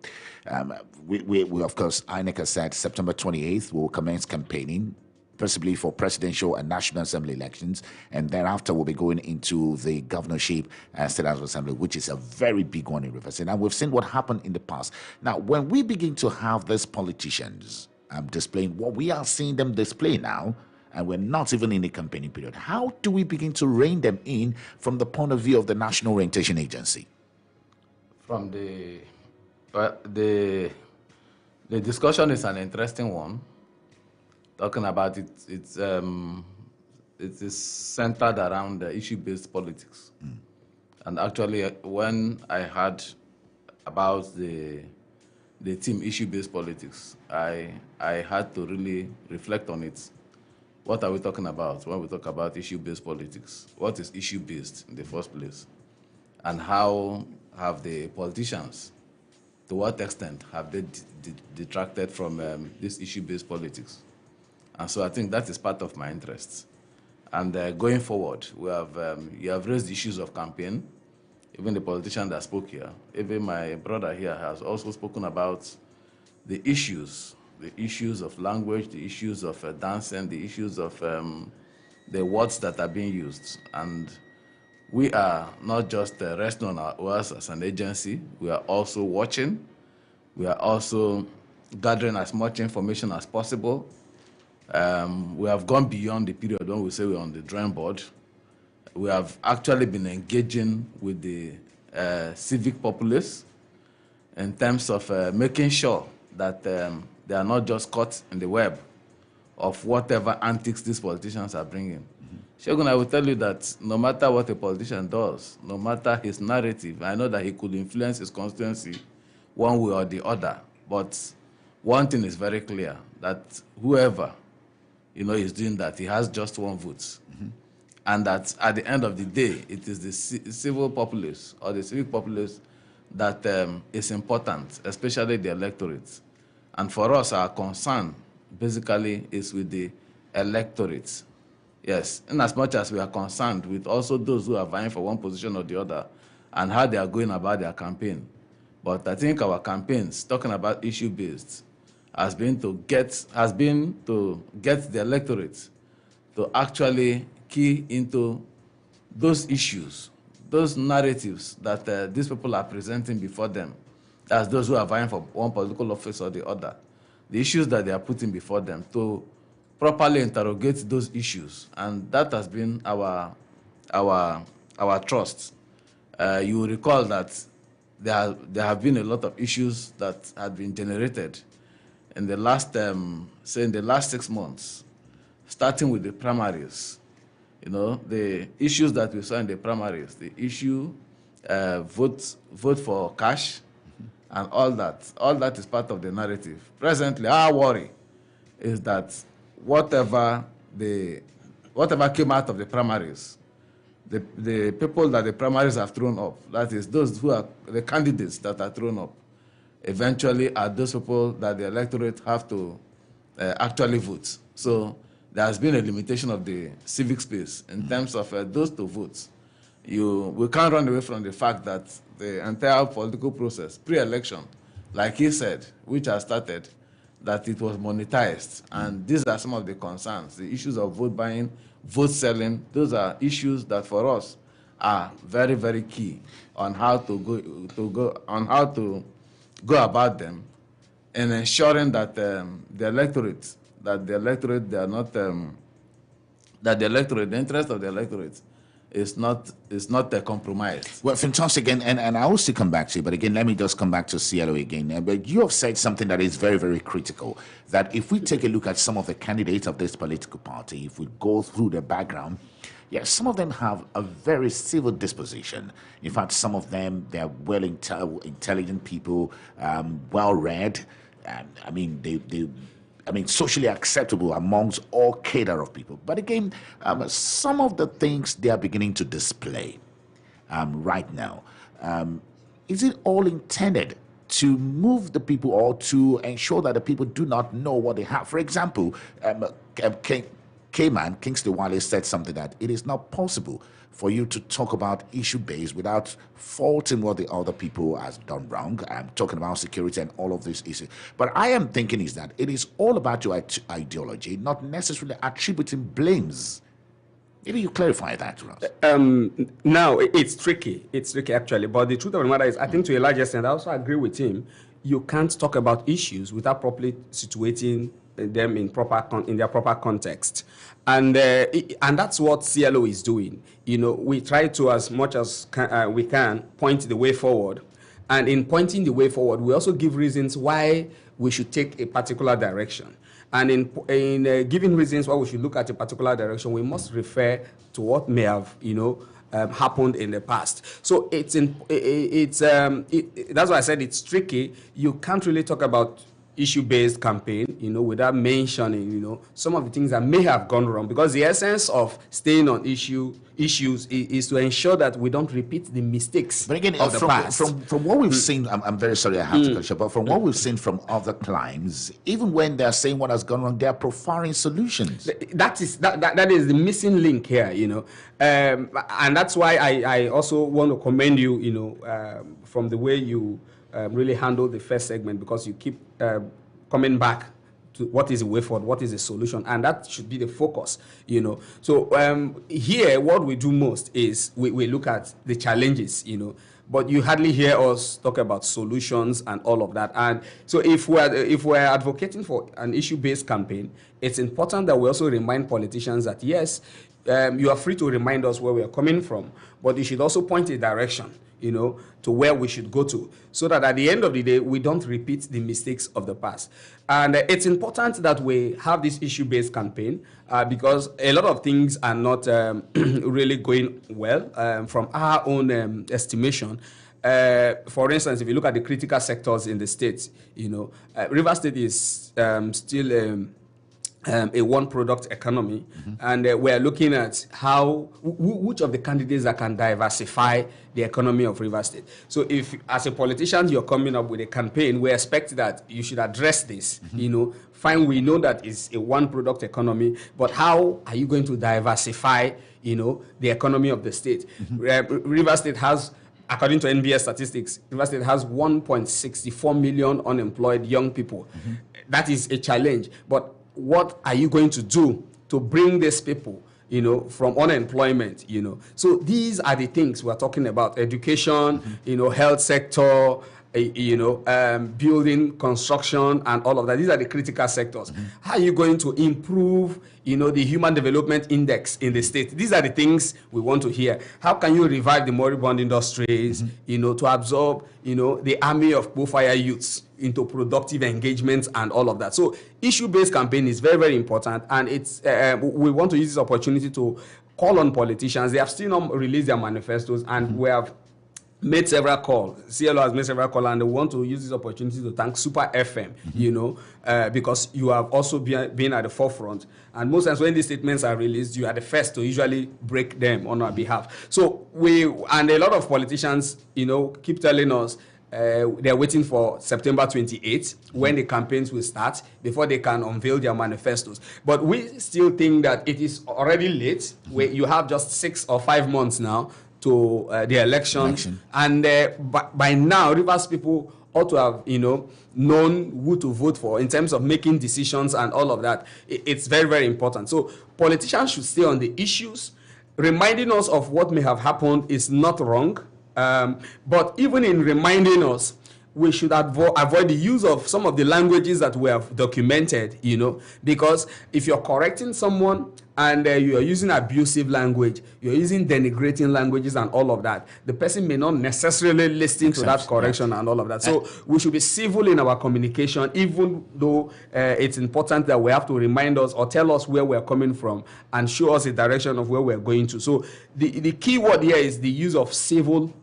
We of course, INEC has said September 28th will commence campaigning, possibly for presidential and National Assembly elections, and thereafter we'll be going into the governorship and State House of Assembly, which is a very big one in Rivers. And we've seen what happened in the past. Now, when we begin to have these politicians displaying what we are seeing them display now, and we're not even in the campaigning period, how do we begin to rein them in from the point of view of the National Orientation Agency? From the discussion is an interesting one. Talking about it, it is centered around issue-based politics. Mm. And actually, when I heard about the team issue-based politics, I had to really reflect on it. What are we talking about when we talk about issue-based politics? What is issue-based in the first place? And how have the politicians, to what extent have they detracted from this issue-based politics? And so I think that is part of my interests. And going forward, you have raised issues of campaign. Even the politician that spoke here, even my brother here has also spoken about the issues of language, the issues of dancing, the issues of the words that are being used. And we are not just resting on our oars as an agency, we are also watching. We are also gathering as much information as possible. We have gone beyond the period when we say we're on the drawing board. We have actually been engaging with the civic populace in terms of making sure that they are not just caught in the web of whatever antics these politicians are bringing. Mm-hmm. Segun, I will tell you that no matter what a politician does, no matter his narrative, I know that he could influence his constituency one way or the other. But one thing is very clear, that whoever is doing that, he has just one vote. Mm-hmm. And that at the end of the day, it is the civil populace or the civic populace that is important, especially the electorate. And for us, our concern basically is with the electorate. Yes, in as much as we are concerned with also those who are vying for one position or the other and how they are going about their campaign. But I think our campaigns, talking about issue-based, has been to get the electorate to actually key into those issues, those narratives that these people are presenting before them, as those who are vying for one political office or the other, the issues that they are putting before them, to properly interrogate those issues. And that has been our trust. You will recall that there have been a lot of issues that had been generated in the last, in the last 6 months, starting with the primaries. The issues that we saw in the primaries, the issue, vote for cash, and all that is part of the narrative. Presently, our worry is that whatever came out of the primaries, the people that the primaries have thrown up, that is those who are the candidates that are thrown up, eventually are those people that the electorate have to actually vote. So there has been a limitation of the civic space in terms of those to vote. We can't run away from the fact that the entire political process, pre-election, like he said, which has started, that it was monetized. And these are some of the concerns, the issues of vote buying, vote selling. Those are issues that for us are very, very key on how to go about them, and ensuring that the interest of the electorate is not compromised. Well, fantastic. And I will still come back to you, but again, let me just come back to CLO again. But you have said something that is very, very critical, that if we take a look at some of the candidates of this political party, if we go through their background, yes, some of them have a very civil disposition. In fact, some of them, they're intelligent people, well-read, socially acceptable amongst all cadre of people. But again, some of the things they are beginning to display right now, is it all intended to move the people or to ensure that the people do not know what they have? For example, Kingsley Wale said something that it is not possible for you to talk about issue-based without faulting what the other people has done wrong. I'm talking about security and all of these issues. But I am thinking is that it is all about your ideology, not necessarily attributing blames. Maybe you clarify that to us. Now, it's tricky. It's tricky, actually. But the truth of the matter is, I think to a large extent, I also agree with him. You can't talk about issues without properly situating them in their proper context, and that's what CLO is doing. We try to, as much as we can, point the way forward, and in pointing the way forward, we also give reasons why we should take a particular direction. And in giving reasons why we should look at a particular direction, we must refer to what may have, happened in the past. So that's why I said it's tricky. You can't really talk about issue-based campaign, without mentioning, some of the things that may have gone wrong, because the essence of staying on issues is to ensure that we don't repeat the mistakes of the past. From what we've seen, I'm very sorry I have to cut you, but from what we've seen from other climes, even when they're saying what has gone wrong, they're profiling solutions. That is the missing link here, and that's why I also want to commend you, from the way you really handle the first segment, because you keep coming back to what is the way forward, what is the solution, and that should be the focus, So here, what we do most is we look at the challenges, but you hardly hear us talk about solutions and all of that. And so if we're advocating for an issue-based campaign, it's important that we also remind politicians that, yes, you are free to remind us where we are coming from, but you should also point a direction, to where we should go to, so that at the end of the day, we don't repeat the mistakes of the past. And it's important that we have this issue-based campaign because a lot of things are not really going well from our own estimation. For instance, if you look at the critical sectors in the states, Rivers State is still a one-product economy, and we're looking at which of the candidates that can diversify the economy of Rivers State. So if, as a politician, you're coming up with a campaign, we expect that you should address this. Fine, we know that it's a one-product economy, but how are you going to diversify, the economy of the state? Rivers State has, according to NBS statistics, Rivers State has 1.64 million unemployed young people. That is a challenge, but what are you going to do to bring these people, from unemployment, So these are the things we're talking about: education, health sector, building, construction, and all of that. These are the critical sectors. How are you going to improve, the Human Development Index in the state? These are the things we want to hear. How can you revive the moribund industries, to absorb, the army of profile youths into productive engagements and all of that? So issue-based campaign is very, very important, and it's we want to use this opportunity to call on politicians. They have still not released their manifestos, and we have made several calls. CLO has made several calls, and they want to use this opportunity to thank Super FM, because you have also been at the forefront. And most times when these statements are released, you are the first to usually break them on our behalf. So and a lot of politicians, keep telling us they're waiting for September 28th when the campaigns will start before they can unveil their manifestos. But we still think that it is already late. Where you have just 6 or 5 months now to the election. And by now, Rivers people ought to have, known who to vote for in terms of making decisions and all of that. It's very, very important. So politicians should stay on the issues, reminding us of what may have happened is not wrong. But even in reminding us, we should avoid the use of some of the languages that we have documented, because if you're correcting someone and you're using abusive language, you're using denigrating languages and all of that, the person may not necessarily listen to that correction and all of that. So we should be civil in our communication, even though it's important that we have to remind us or tell us where we're coming from and show us the direction of where we're going to. So the key word here is the use of civil,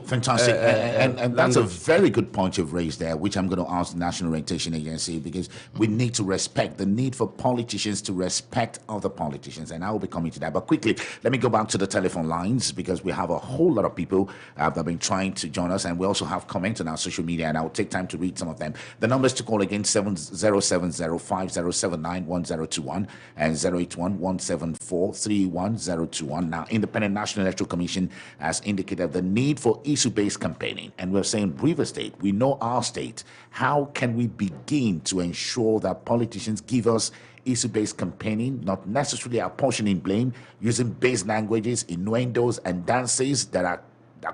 Fantastic. And that's a very good point you've raised there, which I'm going to ask the National Orientation Agency, because we need to respect the need for politicians to respect other politicians. And I will be coming to that. But quickly, let me go back to the telephone lines, because we have a whole lot of people that have been trying to join us. And we also have comments on our social media, and I will take time to read some of them. The numbers to call again, 707050791021 and 08117431021. Now, Independent National Electoral Commission has indicated the need for issue-based campaigning. And we're saying Rivers State, we know our state. How can we begin to ensure that politicians give us issue-based campaigning, not necessarily apportioning blame, using base languages, innuendos, and dances that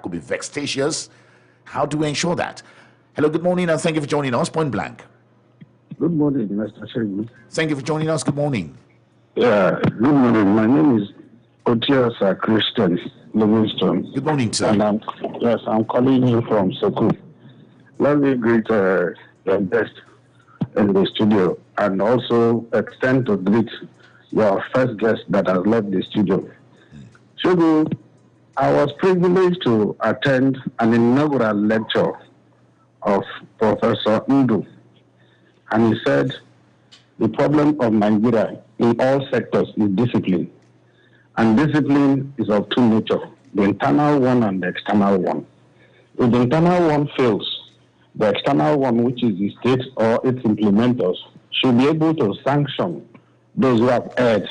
could be vexatious? How do we ensure that? Hello, good morning, and thank you for joining us. Point blank. Good morning, Mr. Shegun. Thank you for joining us. Good morning. Yeah, good morning. My name is Otiasa Christian Livingston. Good morning, sir. And I'm calling you from Soku. Let me greet your guest in the studio, and also extend to greet your first guest that has left the studio. Shogu, I was privileged to attend an inaugural lecture of Professor Ndu, and he said the problem of Nigeria in all sectors is discipline, and discipline is of two natures, the internal one and the external one. If the internal one fails, the external one, which is the state or its implementers, should be able to sanction those who have erred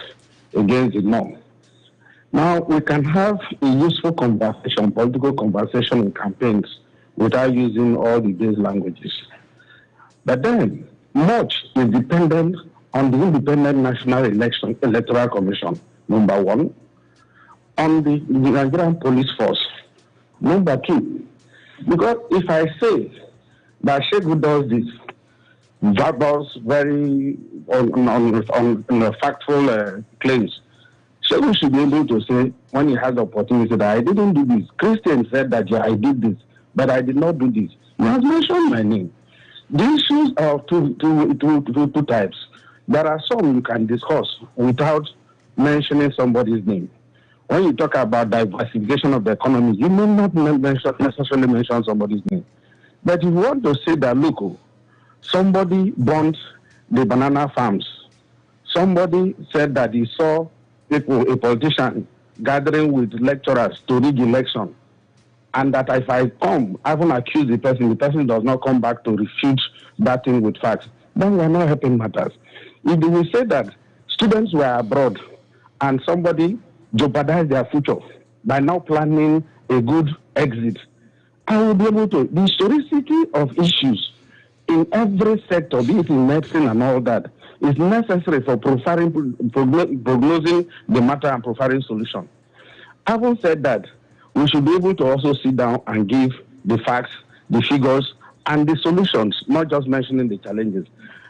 against the norm. Now, we can have a useful conversation, political conversation in campaigns without using all the base languages. But then, much is dependent on the Independent National Electoral Commission, number one, on the Nigerian police force, number two. Because if I say that Shegun does this, verbals very on factual claims, Shegun should be able to say, when he has the opportunity, that I didn't do this. Christian said that, yeah, I did this, but I did not do this. He has mentioned my name. The issues are two types. There are some you can discuss without mentioning somebody's name. When you talk about diversification of the economy, you may not necessarily mention somebody's name. But if you want to say that, look, somebody burnt the banana farms. Somebody said that he saw people, a politician, gathering with lecturers to rig election. And that if I come, I haven't accused the person does not come back to refute that thing with facts, then we are not helping matters. If they will say that students were abroad and somebody jeopardized their future by now planning a good exit, I will be able to. The historicity of issues in every sector, be it in medicine and all that, is necessary for prognosing the matter and profiling solution. Having said that, we should be able to also sit down and give the facts, the figures, and the solutions, not just mentioning the challenges.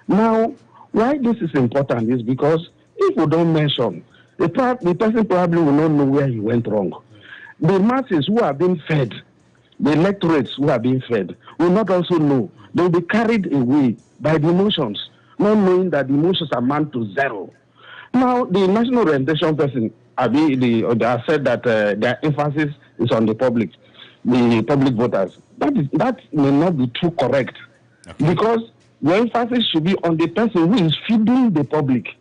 Now, why this is important is because if we don't mention, the person probably will not know where he went wrong. The masses who are being fed, the electorates who are being fed, will not also know. They will be carried away by the emotions, not knowing that the emotions amount to zero. Now, the national orientation person, they said that their emphasis is on the public voters. That may not be too correct, because the emphasis should be on the person who is feeding the public.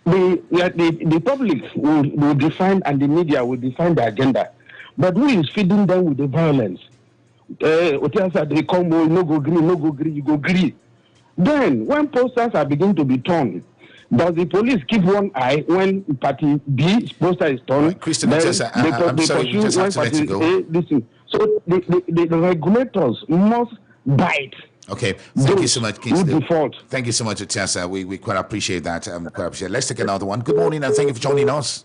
The public will define, and the media will define the agenda, but who is feeding them with the violence? They come, no go green, you go green. Then, when posters are beginning to be torn, does the police keep one eye when party B poster is torn? Christian, I'm sorry, you just have to let it go. Listen. So the regulators must bite. Okay, thank you so much, Kingston. Thank you so much, Otiasa. We quite appreciate that. Let's take another one. Good morning, and thank you for joining us.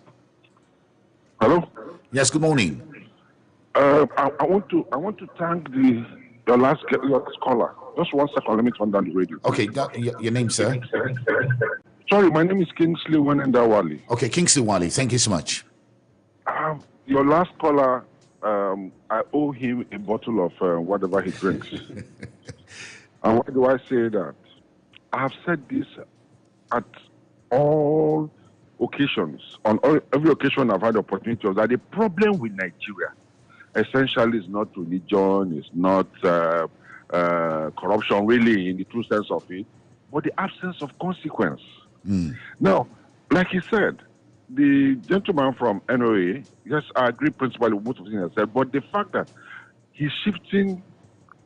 Hello? Yes, good morning. I want to thank the last caller. Just 1 second, let me turn down the radio. Okay, your name, sir? Sorry, my name is Kingsley Wenendawali. Okay, Kingsley Wally, thank you so much. Your last caller, I owe him a bottle of whatever he drinks. And why do I say that? I have said this at all occasions. On every occasion I've had the opportunity of that. The problem with Nigeria essentially is not religion, it's not corruption really in the true sense of it, but the absence of consequence. Now, like he said, the gentleman from NOA, yes, I agree principally with most of the things he said, but the fact that he's shifting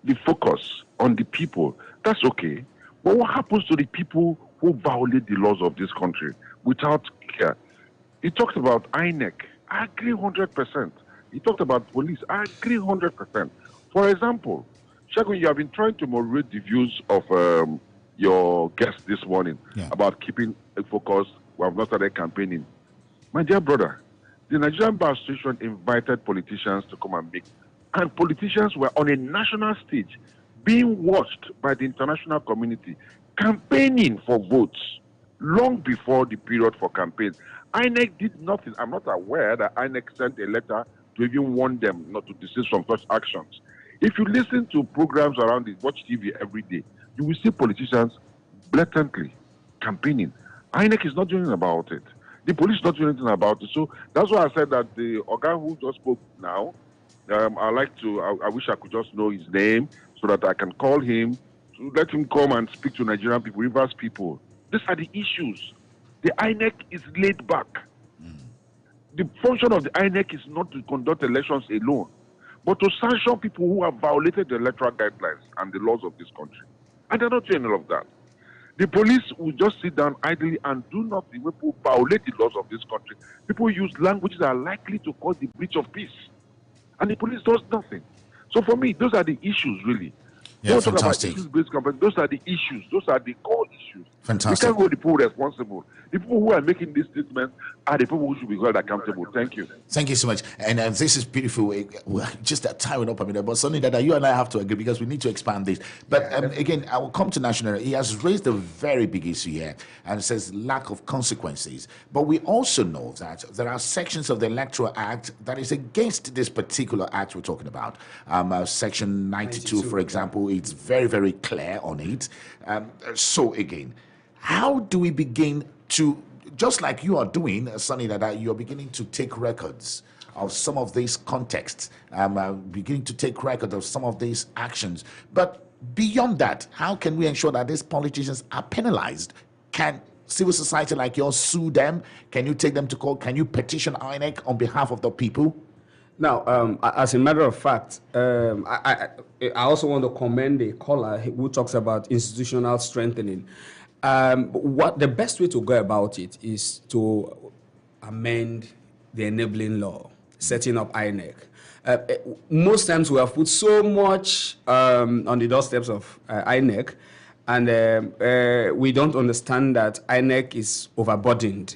the focus on the people, that's okay. But what happens to the people who violate the laws of this country without care? He talked about INEC. I agree 100%. He talked about police. I agree 100%. For example, Shagun, you have been trying to moderate the views of your guest this morning about keeping a focus. We have not started campaigning. My dear brother, the Nigerian Bar Association invited politicians to come and meet, and politicians were on a national stage being watched by the international community, campaigning for votes long before the period for campaign. INEC did nothing. I'm not aware that INEC sent a letter to even warn them not to desist from such actions. If you listen to programs around it, watch TV every day, you will see politicians blatantly campaigning. INEC is not doing anything about it. The police is not doing anything about it. So that's why I said that the guy who just spoke now, I wish I could just know his name so that I can call him, to let him come and speak to Nigerian people, Rivers people. These are the issues. The INEC is laid back. The function of the INEC is not to conduct elections alone, but to sanction people who have violated the electoral guidelines and the laws of this country. And they're not doing all of that. The police will just sit down idly and do nothing when people violate the laws of this country. People use languages that are likely to cause the breach of peace. And the police does nothing. So for me, those are the issues, really. Yeah, fantastic. Those are the issues. Those are the core issues. Fantastic. We can't hold the people responsible. The people who are making these statements are the people who should be held accountable. Thank you. Thank you so much. And this is beautiful. We're just tying up a minute, but something that you and I have to agree because we need to expand this. But again, I will come to National. He has raised a very big issue here and says lack of consequences. But we also know that there are sections of the Electoral Act that is against this particular act we're talking about. Section 92, for example, it's very, very clear on it. So again, how do we begin to, just like you are doing, Sonny, that you're beginning to take records of some of these contexts, beginning to take record of some of these actions. But beyond that, how can we ensure that these politicians are penalized? Can civil society like yours sue them? Can you take them to court? Can you petition INEC on behalf of the people? Now, as a matter of fact, I also want to commend the caller who talks about institutional strengthening. What the best way to go about it is to amend the enabling law, setting up INEC. Most times we have put so much on the doorsteps of INEC, and we don't understand that INEC is overburdened,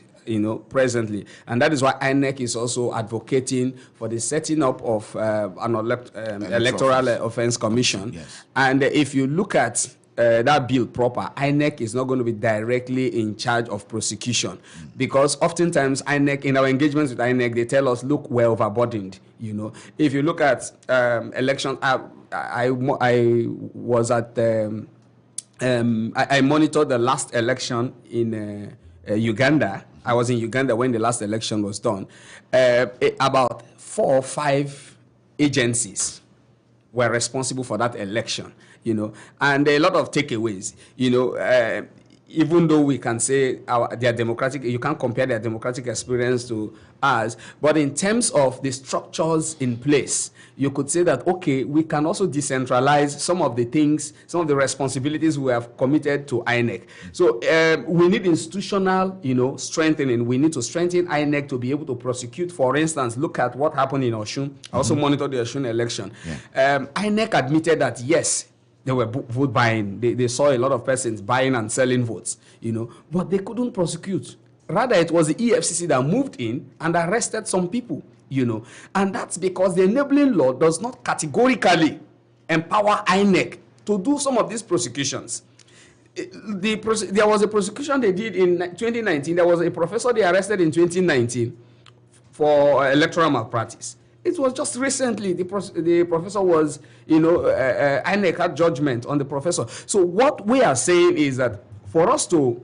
presently. And that is why INEC is also advocating for the setting up of an electoral offense commission. Yes. And if you look at that bill proper, INEC is not going to be directly in charge of prosecution, because oftentimes INEC, in our engagements with INEC, they tell us, look, we're overburdened. If you look at elections, I was at I monitored the last election in Uganda. I was in Uganda when the last election was done. About 4 or 5 agencies were responsible for that election. And a lot of takeaways, even though we can say their democratic, you can't compare their democratic experience to ours, but in terms of the structures in place, you could say that, okay, we can also decentralize some of the things, some of the responsibilities we have committed to INEC. So we need institutional, strengthening. We need to strengthen INEC to be able to prosecute. For instance, look at what happened in Osun. I also monitored the Osun election. Yeah. INEC admitted that, yes, they were vote buying. They saw a lot of persons buying and selling votes, but they couldn't prosecute. Rather, it was the EFCC that moved in and arrested some people, And that's because the enabling law does not categorically empower INEC to do some of these prosecutions. There was a prosecution they did in 2019. There was a professor they arrested in 2019 for electoral malpractice. It was just recently the professor was, INEC had judgment on the professor. So what we are saying is that for us to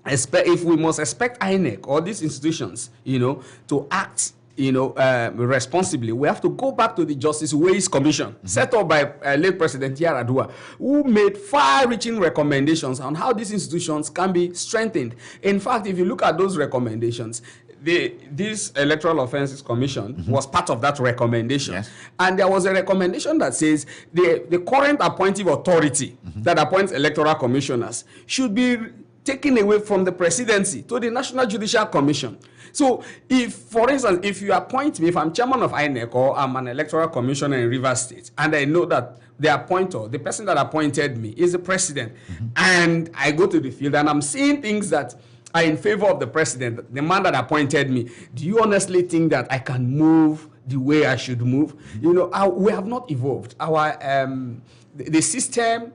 expect, if we must expect INEC or these institutions, to act, responsibly, we have to go back to the Justice Ways Commission, set up by late President Yar'Adua, who made far-reaching recommendations on how these institutions can be strengthened. In fact, if you look at those recommendations, this Electoral Offences Commission was part of that recommendation. Yes. And there was a recommendation that says the current appointive authority that appoints electoral commissioners should be taken away from the presidency to the National Judicial Commission. So if, for instance, if you appoint me, if I'm chairman of INEC or I'm an electoral commissioner in Rivers State, and I know that the person that appointed me is the president, and I go to the field and I'm seeing things that are in favor of the president, the man that appointed me, do you honestly think that I can move the way I should move? We have not evolved. The system,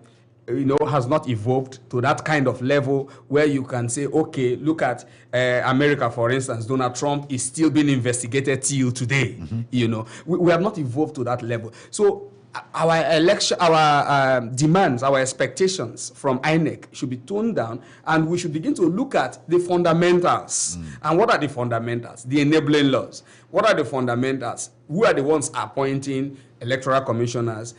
has not evolved to that kind of level where you can say, okay, look at America, for instance. Donald Trump is still being investigated till today. We have not evolved to that level. So our demands, our expectations from INEC should be toned down, and we should begin to look at the fundamentals. And what are the fundamentals? The enabling laws. What are the fundamentals? Who are the ones appointing electoral commissioners,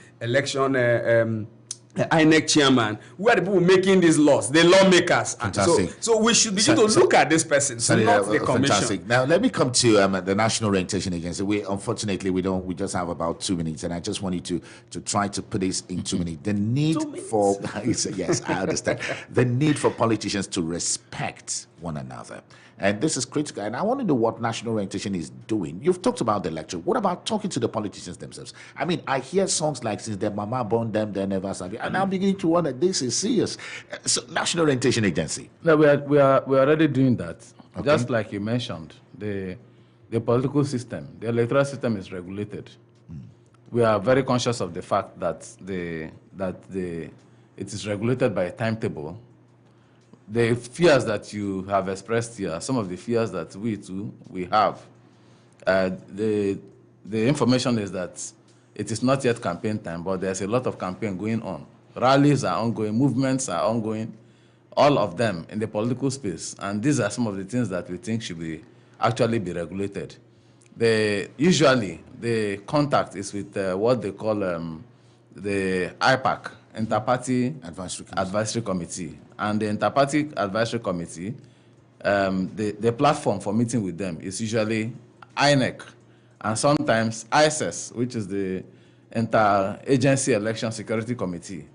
INEC chairman? Who are the people making these laws? The lawmakers. Fantastic. So we should begin to look at this person, not the commission. Fantastic. Now let me come to the National Orientation Agency. Unfortunately we just have about 2 minutes, and I just want you to try to put this in 2 minutes. The need for yes, I understand. The need for politicians to respect one another. And this is critical. And I want to know what National Orientation is doing. You've talked about the lecture. What about talking to the politicians themselves? I mean, I hear songs like "Since their mama born them, they never saw it." And I'm beginning to wonder, this is serious. So, National Orientation Agency. No, we are already doing that. Okay. Just like you mentioned, the political system, the electoral system is regulated. We are very conscious of the fact that it is regulated by a timetable. The fears that you have expressed here, some of the fears that we have, the information is that it is not yet campaign time, but there's a lot of campaign going on. Rallies are ongoing, movements are ongoing, all of them in the political space. And these are some of the things that we think should actually be regulated. Usually, the contact is with what they call the IPAC, Inter-Party Advisory Committee. And the Inter-Party Advisory Committee, the platform for meeting with them is usually INEC, and sometimes ISES, which is the Inter-Agency Election Security Committee.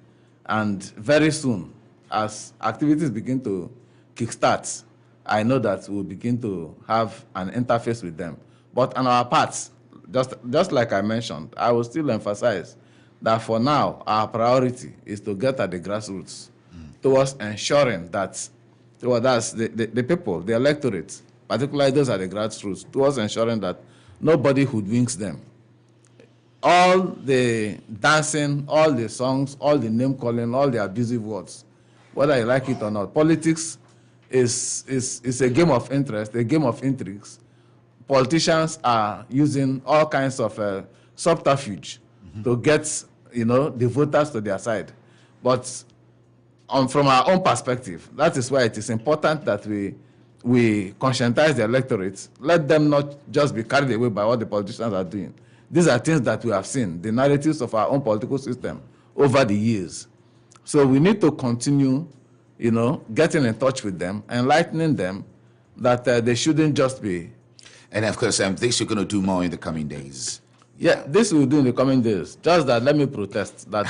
And very soon, as activities begin to kickstart, I know that we'll begin to have an interface with them. But on our part, just like I mentioned, I will still emphasize that for now, our priority is to get at the grassroots towards ensuring that the people, the electorate, particularly those at the grassroots, towards ensuring that nobody hoodwinks them. All the dancing, all the songs, all the name-calling, all the abusive words, whether you like it or not, politics is a game of interest, a game of intrigues. Politicians are using all kinds of subterfuge to get, the voters to their side. But from our own perspective, that is why it is important that we conscientize the electorate. Let them not just be carried away by what the politicians are doing. These are things that we have seen, the narratives of our own political system over the years. So we need to continue, getting in touch with them, enlightening them that they shouldn't just be. And of course, this you're going to do more in the coming days. Yeah, this we'll do in the coming days. Just that, let me protest that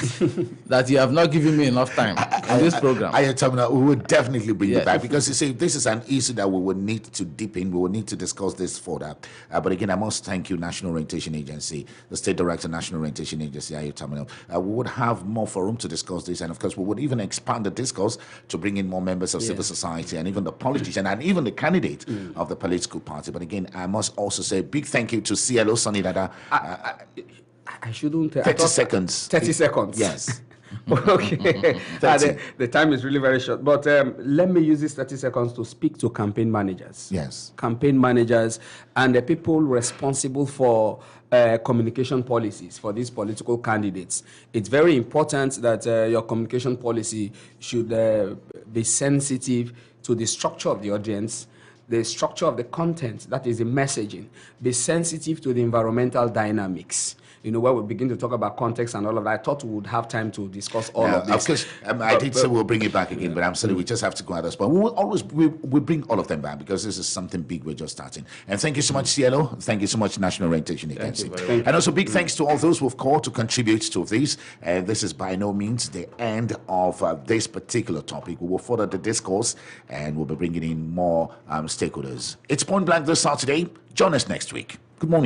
that you have not given me enough time in this program. We will definitely bring you back, because you see, this is an issue that we will need to deep in. We will need to discuss this further. But again, I must thank you, National Orientation Agency, the State Director, National Orientation Agency, Ayo Terminal. We would have more forum to discuss this, and of course, we would even expand the discourse to bring in more members of civil society and even the politician and even the candidate of the political party. But again, I must also say a big thank you to CLO Sonny Dada. I shouldn't. 30 seconds. 30 seconds. Yes. Okay. The time is really very short. But let me use these 30 seconds to speak to campaign managers. Yes. Campaign managers and the people responsible for communication policies for these political candidates. It's very important that your communication policy should be sensitive to the structure of the audience, the structure of the content, that is the messaging, be sensitive to the environmental dynamics. You know, where we begin to talk about context and all of that, I thought we would have time to discuss all of this. Of course, I did say we'll bring it back again, but I'm sorry, we just have to go at this point. We will always we bring all of them back, because this is something big we're just starting. And thank you so much, CLO. Thank you so much, National Orientation Agency. And also big thanks to all those who've called to contribute to this. This is by no means the end of this particular topic. We will further the discourse, and we'll be bringing in more stakeholders. It's Point Blank this Saturday. Join us next week. Good morning.